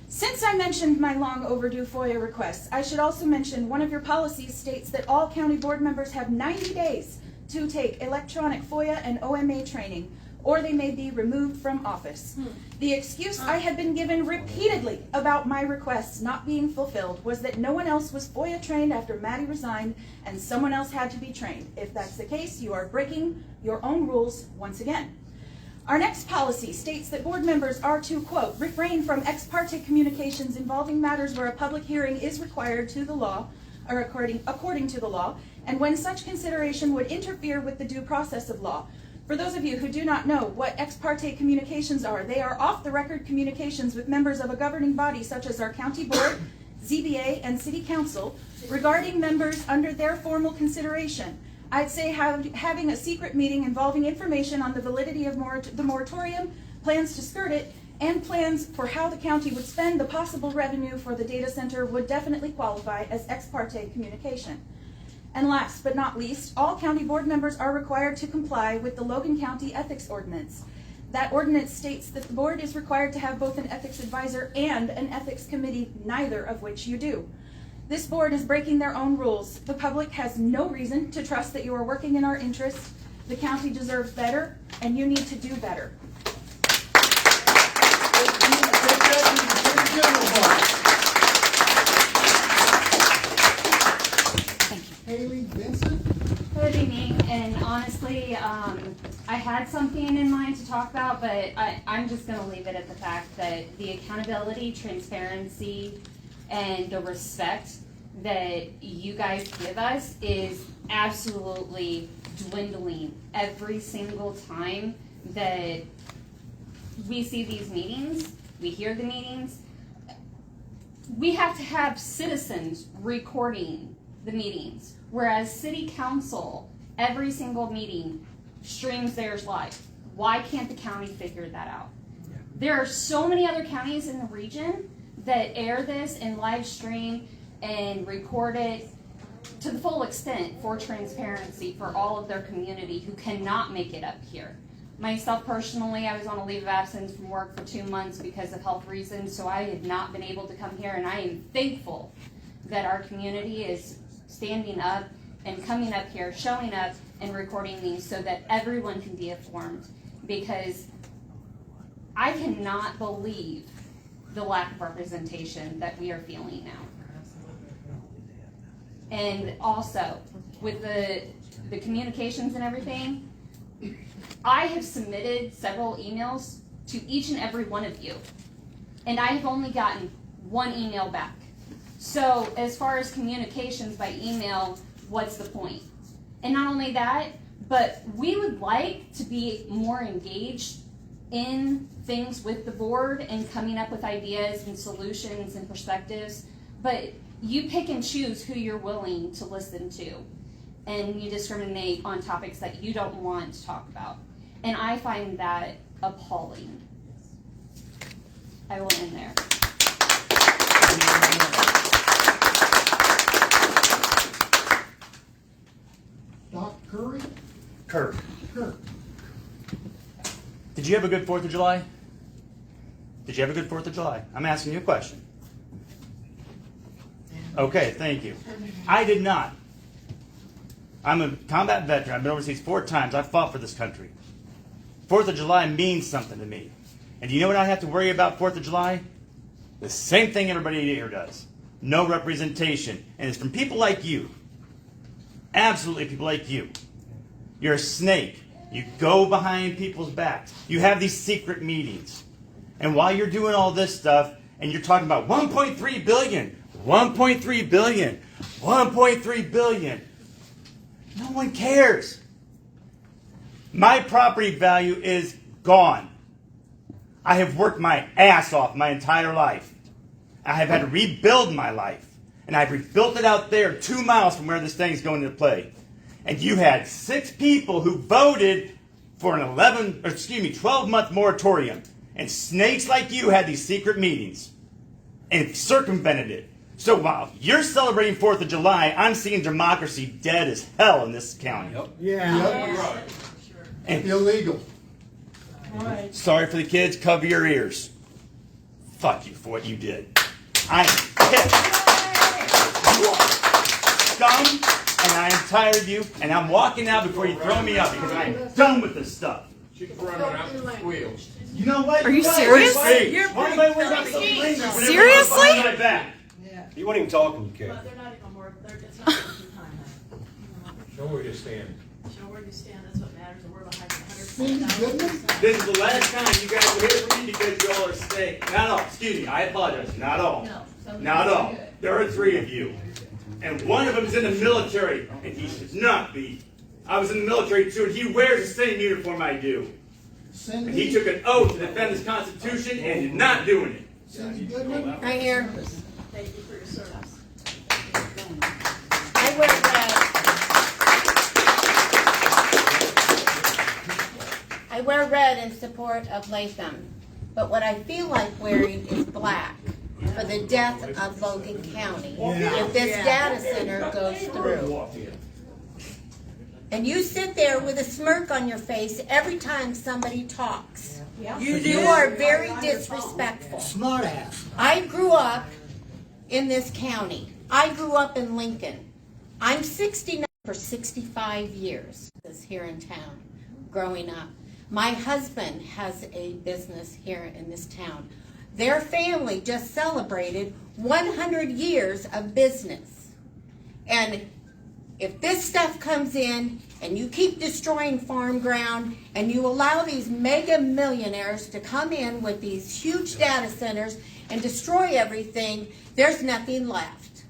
Since I mentioned my long overdue FOIA requests, I should also mention one of your policies states that all county board members have 90 days to take electronic FOIA and OMA training, or they may be removed from office. The excuse I have been given repeatedly about my requests not being fulfilled was that no one else was FOIA trained after Maddie resigned and someone else had to be trained. If that's the case, you are breaking your own rules once again. Our next policy states that board members are to, quote, refrain from ex parte communications involving matters where a public hearing is required to the law, or according to the law, and when such consideration would interfere with the due process of law. For those of you who do not know what ex parte communications are, they are off-the-record communications with members of a governing body such as our county board, ZBA, and city council regarding members under their formal consideration. I'd say having a secret meeting involving information on the validity of the moratorium, plans to skirt it, and plans for how the county would spend the possible revenue for the data center would definitely qualify as ex parte communication. And last but not least, all county board members are required to comply with the Logan County Ethics Ordinance. That ordinance states that the board is required to have both an ethics advisor and an ethics committee, neither of which you do. This board is breaking their own rules. The public has no reason to trust that you are working in our interest. The county deserves better, and you need to do better. Haley Vincent. Good evening, and honestly, I had something in mind to talk about, but I'm just going to leave it at the fact that the accountability, transparency, and the respect that you guys give us is absolutely dwindling every single time that we see these meetings, we hear the meetings. We have to have citizens recording the meetings, whereas city council, every single meeting, streams theirs live. Why can't the county figure that out? There are so many other counties in the region that air this and live stream and record it to the full extent for transparency for all of their community who cannot make it up here. Myself personally, I was on a leave of absence from work for 2 months because of health reasons, so I had not been able to come here, and I am thankful that our community is standing up and coming up here, showing up and recording these so that everyone can be informed, because I cannot believe the lack of representation that we are feeling now. And also, with the communications and everything, I have submitted several emails to each and every one of you, and I have only gotten one email back. So as far as communications by email, what's the point? And not only that, but we would like to be more engaged in things with the board and coming up with ideas and solutions and perspectives, but you pick and choose who you're willing to listen to, and you discriminate on topics that you don't want to talk about. And I find that appalling. I will end there. Kirk. Did you have a good 4th of July? Did you have a good 4th of July? I'm asking you a question. Okay, thank you. I did not. I'm a combat veteran. I've been overseas 4 times. I fought for this country. 4th of July means something to me. And do you know what I have to worry about 4th of July? The same thing everybody here does. No representation. And it's from people like you. Absolutely people like you. You're a snake. You go behind people's backs. You have these secret meetings. And while you're doing all this stuff, and you're talking about 1.3 billion, 1.3 billion, 1.3 billion, no one cares. My property value is gone. I have worked my ass off my entire life. I have had to rebuild my life. And I've rebuilt it out there 2 miles from where this thing's going to play. And you had 6 people who voted for an 12-month moratorium. And snakes like you had these secret meetings and circumvented it. So while you're celebrating 4th of July, I'm seeing democracy dead as hell in this county. Yep. Yeah. And Illegal. sorry for the kids, cover your ears. Fuck you for what you did. I am pissed. You are scum, and I am tired of you, and I'm walking out before you throw me up because I am done with this stuff. She can run out and squeal. You know what? Are you Right. serious? Hey, You're why am I worried about something lingering whenever I'm Seriously? behind my back? You weren't even talking, Kate. But they're not even more, they're, it's not worth your time. Show where you stand. Show where you stand, that's what matters, and we're behind See, 100,000. goodness. This is the last time you guys will hear from me because you all are staying. Not all. Excuse me. I apologize. Not all. Not all. There are 3 of you. And one of them is in the military, and he should not be. I was in the military too, and he wears the same uniform I do. And he took an oath to defend this Constitution, and he's not doing it. Cindy Goodman. Right here. Thank you for your service. I wear red. I wear red in support of Latham, but what I feel like wearing is black for the death of Logan County if this data center goes through. And you sit there with a smirk on your face every time somebody talks. You are very disrespectful. Smart ass. I grew up in this county. I grew up in Lincoln. I'm 69 for 65 years here in town, growing up. My husband has a business here in this town. Their family just celebrated 100 years of business. And if this stuff comes in and you keep destroying farm ground and you allow these mega millionaires to come in with these huge data centers and destroy everything, there's nothing left.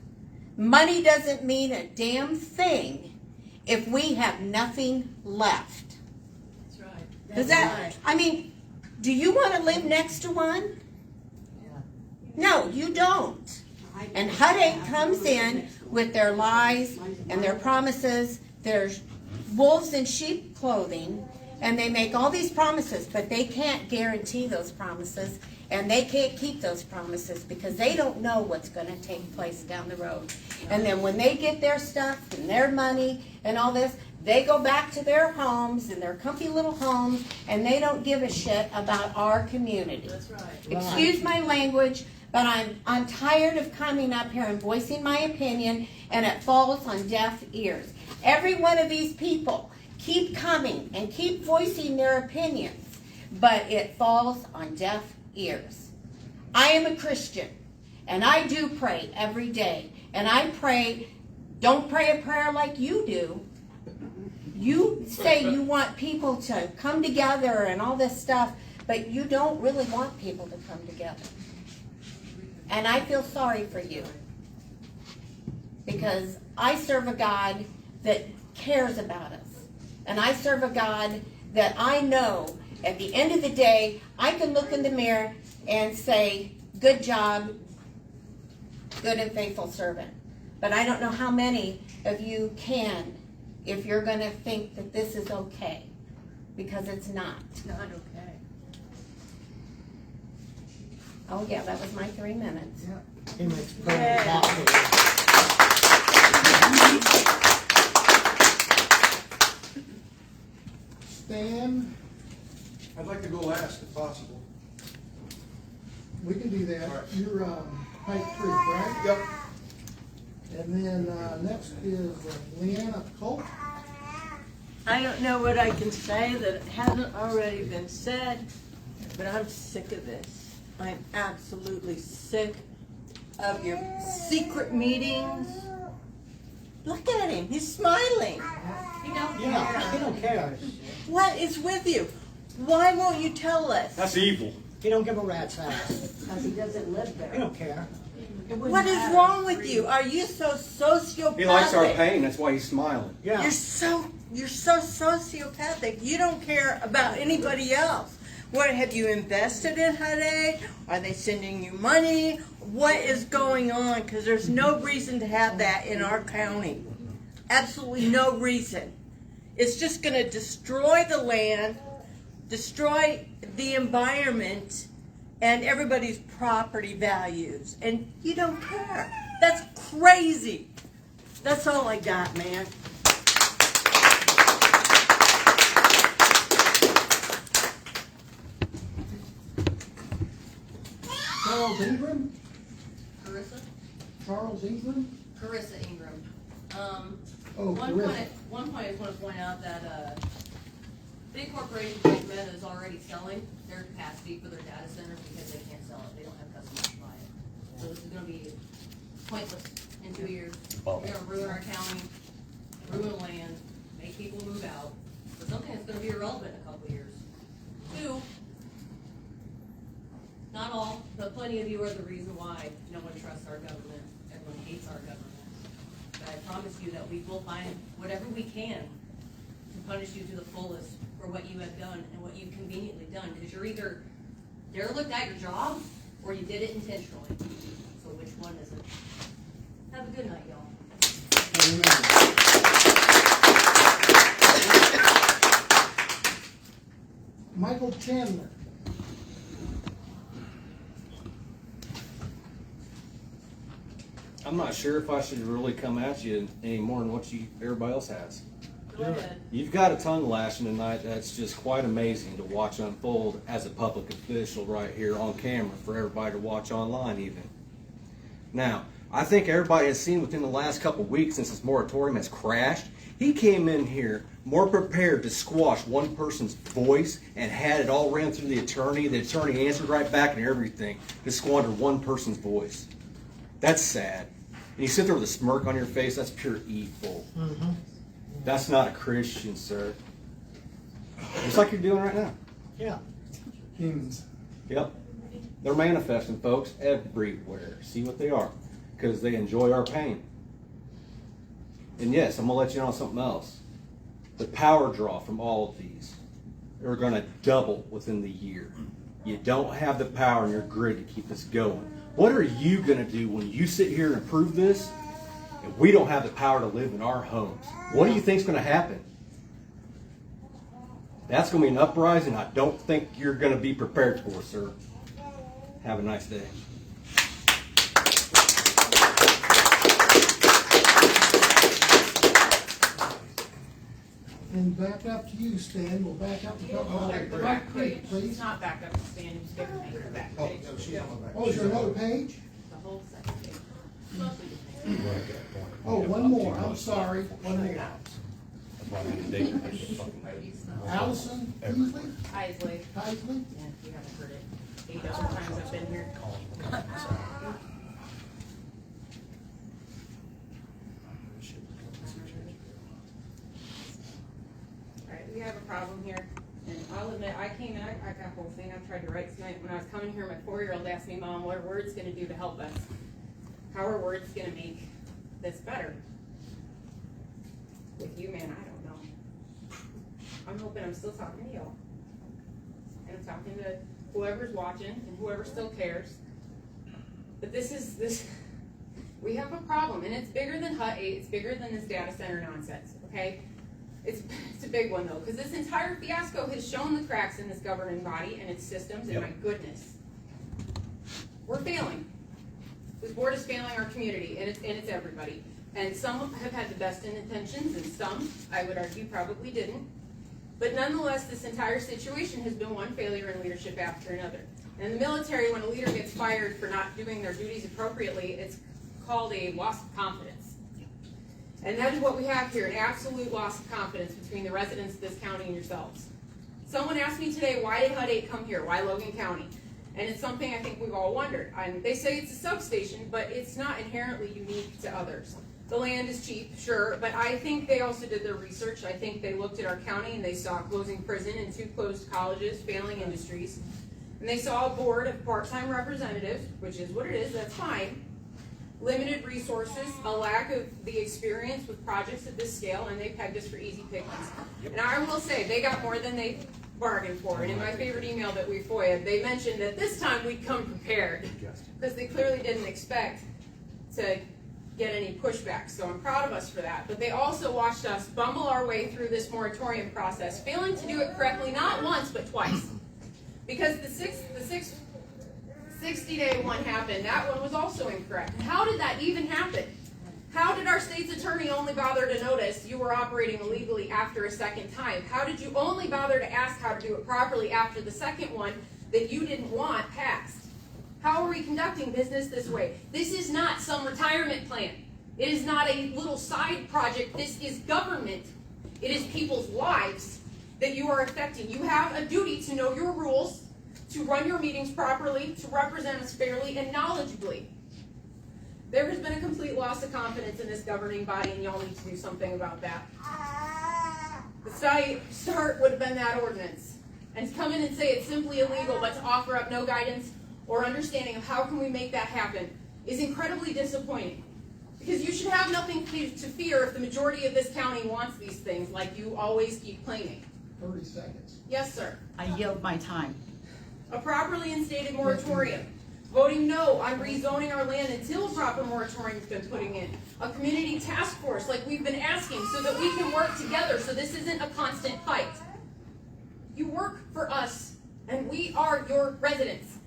Money doesn't mean a damn thing if we have nothing left. That's right. Does that, I mean, do you want to live next to one? No, you don't. And HUD 8 comes in with their lies and their promises. There's wolves in sheep clothing, and they make all these promises, but they can't guarantee those promises, and they can't keep those promises because they don't know what's going to take place down the road. And then when they get their stuff and their money and all this, they go back to their homes and their comfy little homes, and they don't give a shit about our community. That's right. Excuse my language, but I'm tired of coming up here and voicing my opinion, and it falls on deaf ears. Every one of these people keep coming and keep voicing their opinions, but it falls on deaf ears. I am a Christian, and I do pray every day, and I pray, don't pray a prayer like you do. You say you want people to come together and all this stuff, but you don't really want people to come together. And I feel sorry for you, because I serve a God that cares about us. And I serve a God that I know at the end of the day, I can look in the mirror and say, good job, good and faithful servant. But I don't know how many of you can, if you're going to think that this is okay, because it's not. It's not okay. Oh yeah, that was my 3 minutes. He makes perfect possible. go last if possible. We can do that. All right. You're, Pike Creek, right? Yep. And then, next is Leanna Colt. I don't know what I can say that hasn't already been said, but I'm sick of this. I'm absolutely sick of your secret meetings. Look at him, he's smiling. He don't Yeah, care. he don't care. What is with you? Why won't you tell us? That's evil. He don't give a rat's ass. Because he doesn't live He there. don't care. What is wrong with you? Are you so sociopathic? He likes our pain, that's why he's smiling. Yeah. You're so sociopathic. You don't care about anybody else. What, have you invested in HUD aid? Are they sending you money? What is going on? Because there's no reason to have that in our county. Absolutely no reason. It's just going to destroy the land, destroy the environment, and everybody's property values. And you don't care. That's crazy. That's all I got, man. Charles Ingram? Carissa? Charles Ingram? Carissa Ingram. Oh, One Carissa. point I just want to point out that, big corporations like Meta is already selling their capacity for their data centers because they can't sell it. They don't have customers to buy it. So this is gonna be pointless in 2 years. We're gonna ruin our county, ruin land, make people move out for something that's gonna be irrelevant in a couple of years. 2, not all, but plenty of you are the reason why no one trusts our government. Everyone hates our government. But I promise you that we will find whatever we can to punish you to the fullest for what you have done and what you've conveniently done. Because you're either derelict at your job or you did it intentionally. So which one is it? Have a good night, y'all. Michael Chandler. I'm not sure if I should really come at you any more than what everybody else has. Go ahead. You've got a tongue lashing tonight that's just quite amazing to watch unfold as a public official right here on camera for everybody to watch online even. Now, I think everybody has seen within the last couple of weeks since this moratorium has crashed, he came in here more prepared to squash one person's voice and had it all ran through the attorney. The attorney answered right back and everything to squander one person's voice. That's sad. And you sit there with a smirk on your face, that's pure evil. Mm-hmm. That's not a Christian, sir. Just like you're doing right now. Yeah. Humans. Yep. They're manifesting, folks, everywhere. See what they are. Because they enjoy our pain. And yes, I'm going to let you know something else. The power draw from all of these are going to double within the year. You don't have the power in your grid to keep this going. What are you going to do when you sit here and approve this and we don't have the power to live in our homes? What do you think is going to happen? That's going to be an uprising I don't think you're going to be prepared for, sir. Have a nice day. And back up to you, Stan. We'll back up to The Rock back Creek, page, please. it's not back up to stand, it's different page, the back page. Oh, is there another page? The whole second page. Oh, one more. I'm sorry. One more. Allison Beasley? Isley. Isley? Yeah, you haven't heard it 8 other times I've been here. Alright, we have a problem here, and I'll admit, I came in, I got a whole thing I tried to write tonight. When I was coming here, my 4-year-old asked me, Mom, what are words gonna do to help us? How are words gonna make this better? With you, man, I don't know. I'm hoping I'm still talking to y'all. And I'm talking to whoever's watching and whoever still cares. But this, we have a problem, and it's bigger than HUD 8, it's bigger than this data center nonsense, okay? It's a big one though, because this entire fiasco has shown the cracks in this governing body and its systems, and my goodness. We're failing. This board is failing our community, and it's everybody. And some have had the best intentions, and some, I would argue, probably didn't. But nonetheless, this entire situation has been one failure in leadership after another. And in the military, when a leader gets fired for not doing their duties appropriately, it's called a loss of confidence. And that is what we have here, an absolute loss of confidence between the residents of this county and yourselves. Someone asked me today, why did HUD 8 come here? Why Logan County? And it's something I think we've all wondered. And they say it's a substation, but it's not inherently unique to others. The land is cheap, sure, but I think they also did their research. I think they looked at our county and they saw a closing prison and 2 closed colleges, failing industries. And they saw a board of part-time representatives, which is what it is, that's fine. Limited resources, a lack of the experience with projects at this scale, and they pegged us for easy pickings. And I will say, they got more than they bargained for. And in my favorite email that we FOIA'd, they mentioned that this time we'd come prepared, because they clearly didn't expect to get any pushback. So I'm proud of us for that. But they also watched us bumble our way through this moratorium process, failing to do it correctly, not once, but twice. Because the 60-day one happened, that one was also incorrect. And how did that even happen? How did our state's attorney only bother to notice you were operating illegally after a second time? How did you only bother to ask how to do it properly after the second one that you didn't want passed? How are we conducting business this way? This is not some retirement plan. It is not a little side project. This is government. It is people's lives that you are affecting. You have a duty to know your rules, to run your meetings properly, to represent us fairly and knowledgeably. There has been a complete loss of confidence in this governing body, and y'all need to do something about that. The start would have been that ordinance. And to come in and say it's simply illegal, but to offer up no guidance or understanding of how can we make that happen is incredibly disappointing. Because you should have nothing to fear if the majority of this county wants these things, like you always keep claiming. 30 seconds. Yes, sir. I yield my time. A properly instated moratorium. Voting no on rezoning our land until a proper moratorium has been putting in. A community task force like we've been asking so that we can work together so this isn't a constant fight. You work for us and we are your residents.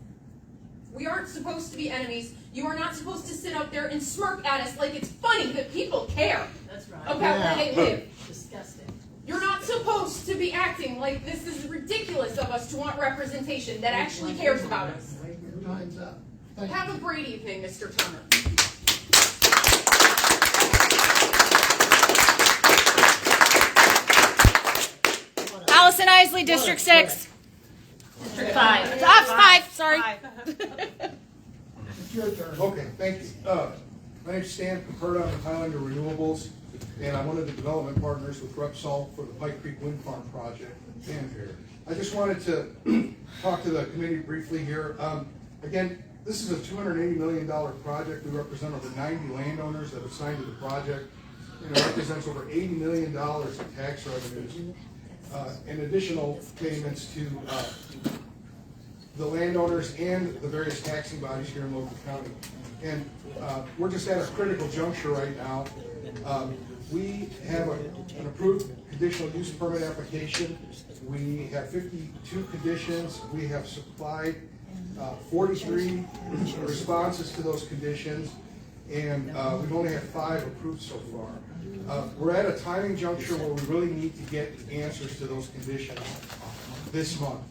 We aren't supposed to be enemies. You are not supposed to sit up there and smirk at us like it's funny that people care That's right. about where they live. Disgusting. You're not supposed to be acting like this is ridiculous of us to want representation that actually cares about us. Your time's up. Thank Have you. a great evening, Mr. Turner. Allison Isley, District 6. District 5. 5, sorry. It's your turn. Okay, thank you. My name's Stan Caperta, I'm with Highlander Renewables, and I'm one of the development partners with Repsol for the Pike Creek Wind Farm project. And I just wanted to talk to the committee briefly here. Again, this is a $280 million project. We represent over 90 landowners that have signed to the project, and it represents over $80 million in tax revenues and additional payments to the landowners and the various taxing bodies here in Logan County. And we're just at a critical juncture right now. We have an approved conditional use permit application. We have 52 conditions. We have supplied 43 responses to those conditions, and we've only had 5 approved so far. We're at a timing juncture where we really need to get answers to those conditions this month,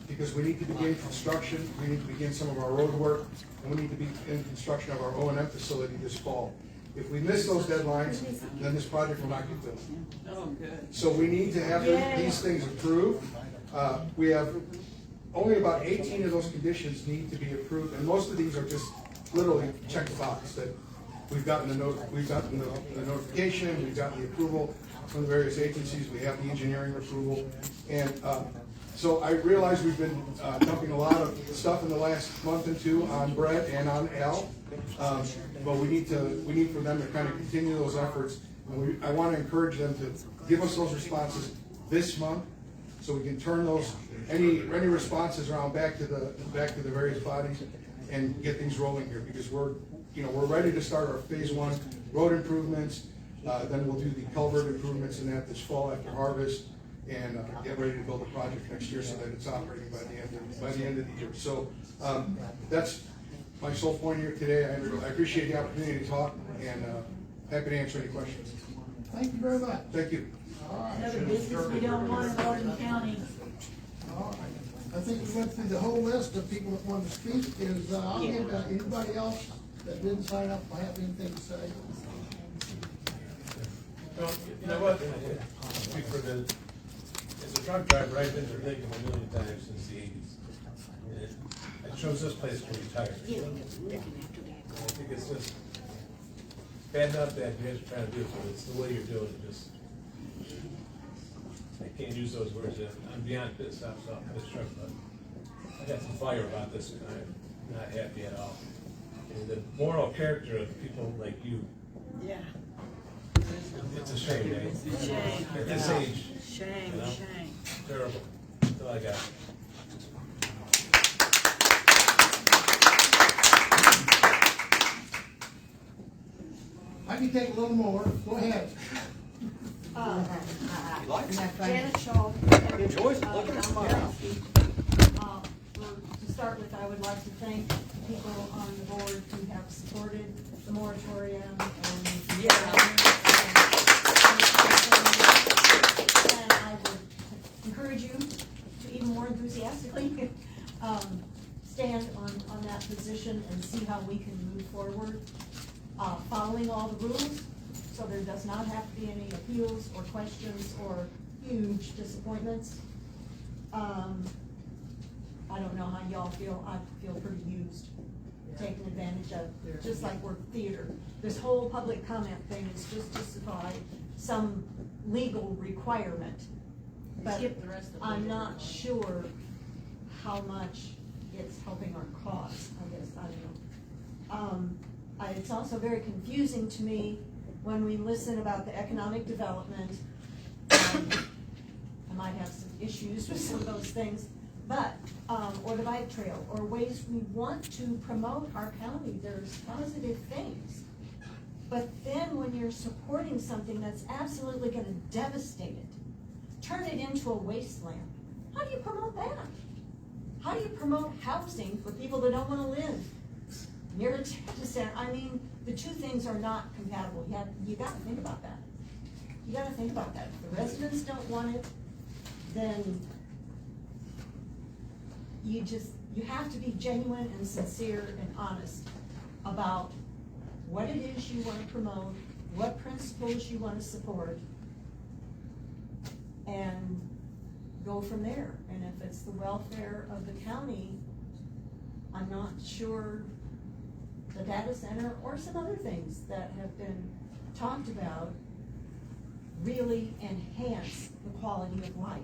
because we need to begin construction, we need to begin some of our road work, and we need to begin construction of our O&M facility this fall. If we miss those deadlines, then this project will not get built. So we need to have these things approved. We have only about 18 of those conditions need to be approved, and most of these are just literally check the box that we've gotten the notification, we've gotten the approval from the various agencies, we have the engineering approval, and so I realize we've been dumping a lot of stuff in the last month or two on Brett and on Al, but we need for them to kind of continue those efforts. And I want to encourage them to give us those responses this month, so we can turn those any responses around back to the various bodies and get things rolling here, because we're ready to start our phase 1 road improvements. Then we'll do the culvert improvements in that this fall after harvest, and get ready to build the project next year so that it's operating by the end of the year. So that's my sole point here today. I appreciate the opportunity to talk, and happy to answer any questions. Thank you very much. Thank you. All right. Another business we don't want in Logan County. All right. I think we went through the whole list of people that wanted to speak. I'll give anybody else that didn't sign up, have anything to say. Well, you know what, speak for the, as a truck driver, I've been to Lincoln a million times since the eighties. It shows this place can retire. I think it's just bad enough that you guys are trying to do it, but it's the way you're doing it, just, I can't use those words, I'm beyond pissed off about this truck, but I got some fire about this, and I'm not happy at all. And the moral character of people like you. Yeah. It's a shame, eh? Shame. At this age. Shame, you know? shame. Terrible. That's all I got. I can take a little more. Go ahead. Janet Shaw. Enjoys it. Look at that smile. To start with, I would like to thank people on the board who have supported the moratorium and. And I would encourage you to even more enthusiastically, stand on that position and see how we can move forward, following all the rules, so there does not have to be any appeals or questions or huge disappointments. I don't know how y'all feel. I feel pretty used, taken advantage of, just like we're theater. This whole public comment thing is just to justify some legal requirement. But Skip the rest of the I'm legal not requirement. sure how much it's helping our cause, I guess, I don't know. It's also very confusing to me when we listen about the economic development. I might have some issues with some of those things, but, or the bike trail, or ways we want to promote our county, there's positive things. But then when you're supporting something that's absolutely gonna devastate it, turn it into a wasteland, how do you promote that? How do you promote housing for people that don't wanna live near a town center? I mean, the two things are not compatible. You gotta think about that. You gotta think about that. If the residents don't want it, then you have to be genuine and sincere and honest about what it is you wanna promote, what principles you wanna support, and go from there. And if it's the welfare of the county, I'm not sure the data center or some other things that have been talked about really enhance the quality of life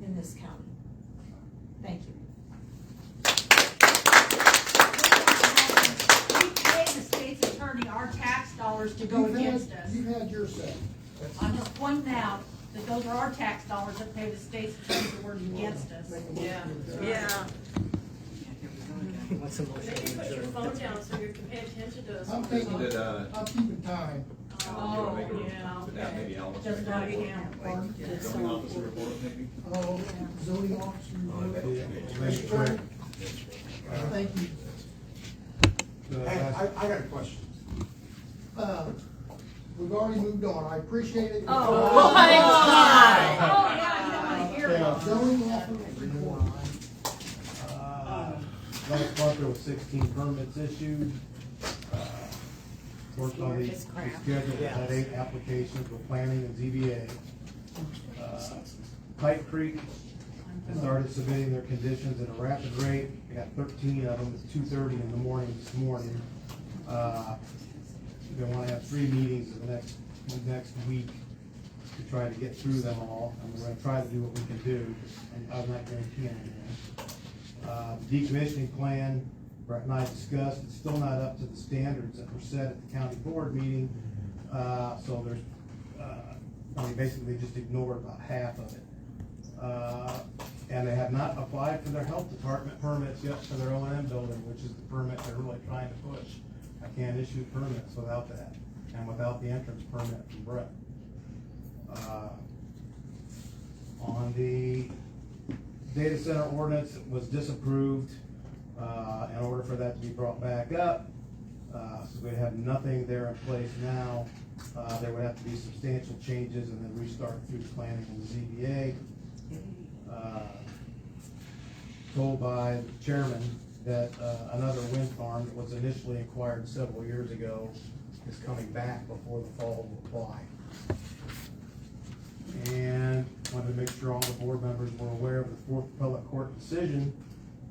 in this county. Thank you. We pay the state's attorney our tax dollars to go against us. You've had your say. I'm just pointing out that those are our tax dollars that pay the state's attorney to work against us. Yeah. Yeah. Maybe put your phone down so you can pay attention to us. I'm keeping time. Oh, yeah. Maybe Alice. Just not again. Zoning officer report, maybe? Oh, zoning officer. Mr. Chair. Thank you. I got a question. We've already moved on. I appreciate it. Oh, my God. Oh, yeah, you don't want to hear it. Zoning officer report. Last month there was 16 permits issued. Worked on the schedule, had 8 applications with planning and ZBA. Pipe Creek has started submitting their conditions at a rapid rate. We got 13 of them. It's 2:30 in the morning this morning. They want to have 3 meetings in the next week to try to get through them all. And we're going to try to do what we can do. And I'm not guaranteeing anything. Decommissioning plan, Brett and I discussed, it's still not up to the standards that were set at the county board meeting. So there's, basically they just ignored about half of it. And they have not applied for their health department permits yet for their O&M building, which is the permit they're really trying to push. I can't issue permits without that, and without the entrance permit from Brett. On the data center ordinance, it was disapproved in order for that to be brought back up. So we have nothing there in place now There would have to be substantial changes and then restart through the planning and the ZBA. Told by the chairman that another wind farm that was initially acquired several years ago is coming back before the fall will apply. And wanted to make sure all the board members were aware of the fourth appellate court decision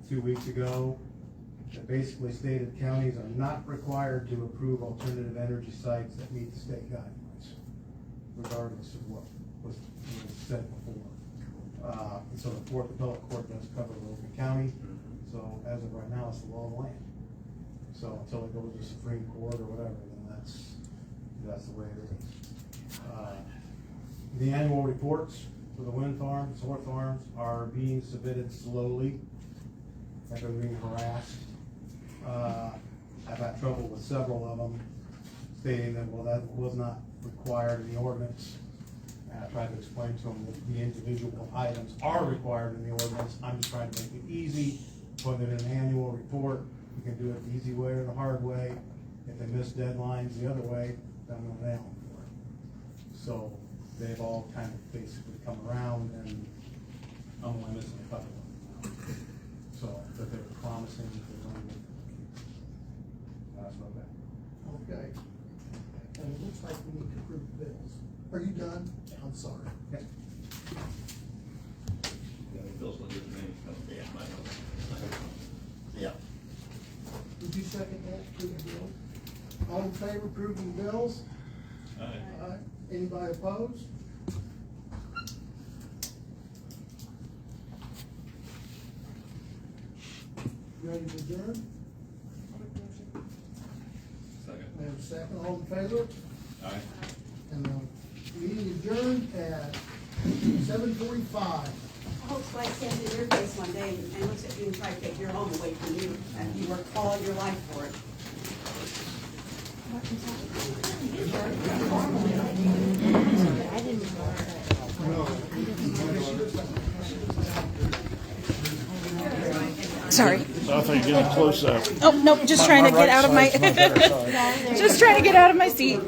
2 weeks ago that basically stated counties are not required to approve alternative energy sites that meet the state guidelines, regardless of what was said before. And so the fourth appellate court does cover Logan County. So as of right now, it's the law of the land. So until it goes to the Supreme Court or whatever, then that's the way it is. The annual reports for the wind farms, solar farms, are being submitted slowly. I've been being harassed. I've had trouble with several of them stating that, well, that was not required in the ordinance. And I tried to explain to them that the individual items are required in the ordinance. I'm just trying to make it easy, put it in an annual report. You can do it the easy way or the hard way. If they miss deadlines the other way, then I'm gonna nail them for it. So they've all kind of basically come around, and I'm only missing a couple of them now. So, but they were promising that they were going to. That's about that. Okay. And it looks like we need to approve the bills. Are you done? I'm sorry. Okay. Bill's looking at me. Yeah. Did you second that, approving the bills? All in favor of approving the bills? Aye. Aye. Anybody opposed? Ready to adjourn? Second. We have a second. All in favor? Aye. And the meeting adjourned at 7:45. I hope somebody stands in your face one day and looks at you and tries to take your home away from you after you worked all your life for it. Sorry. So I think get a close up. Oh, nope, just trying to get out of my, just trying to get out of my seat.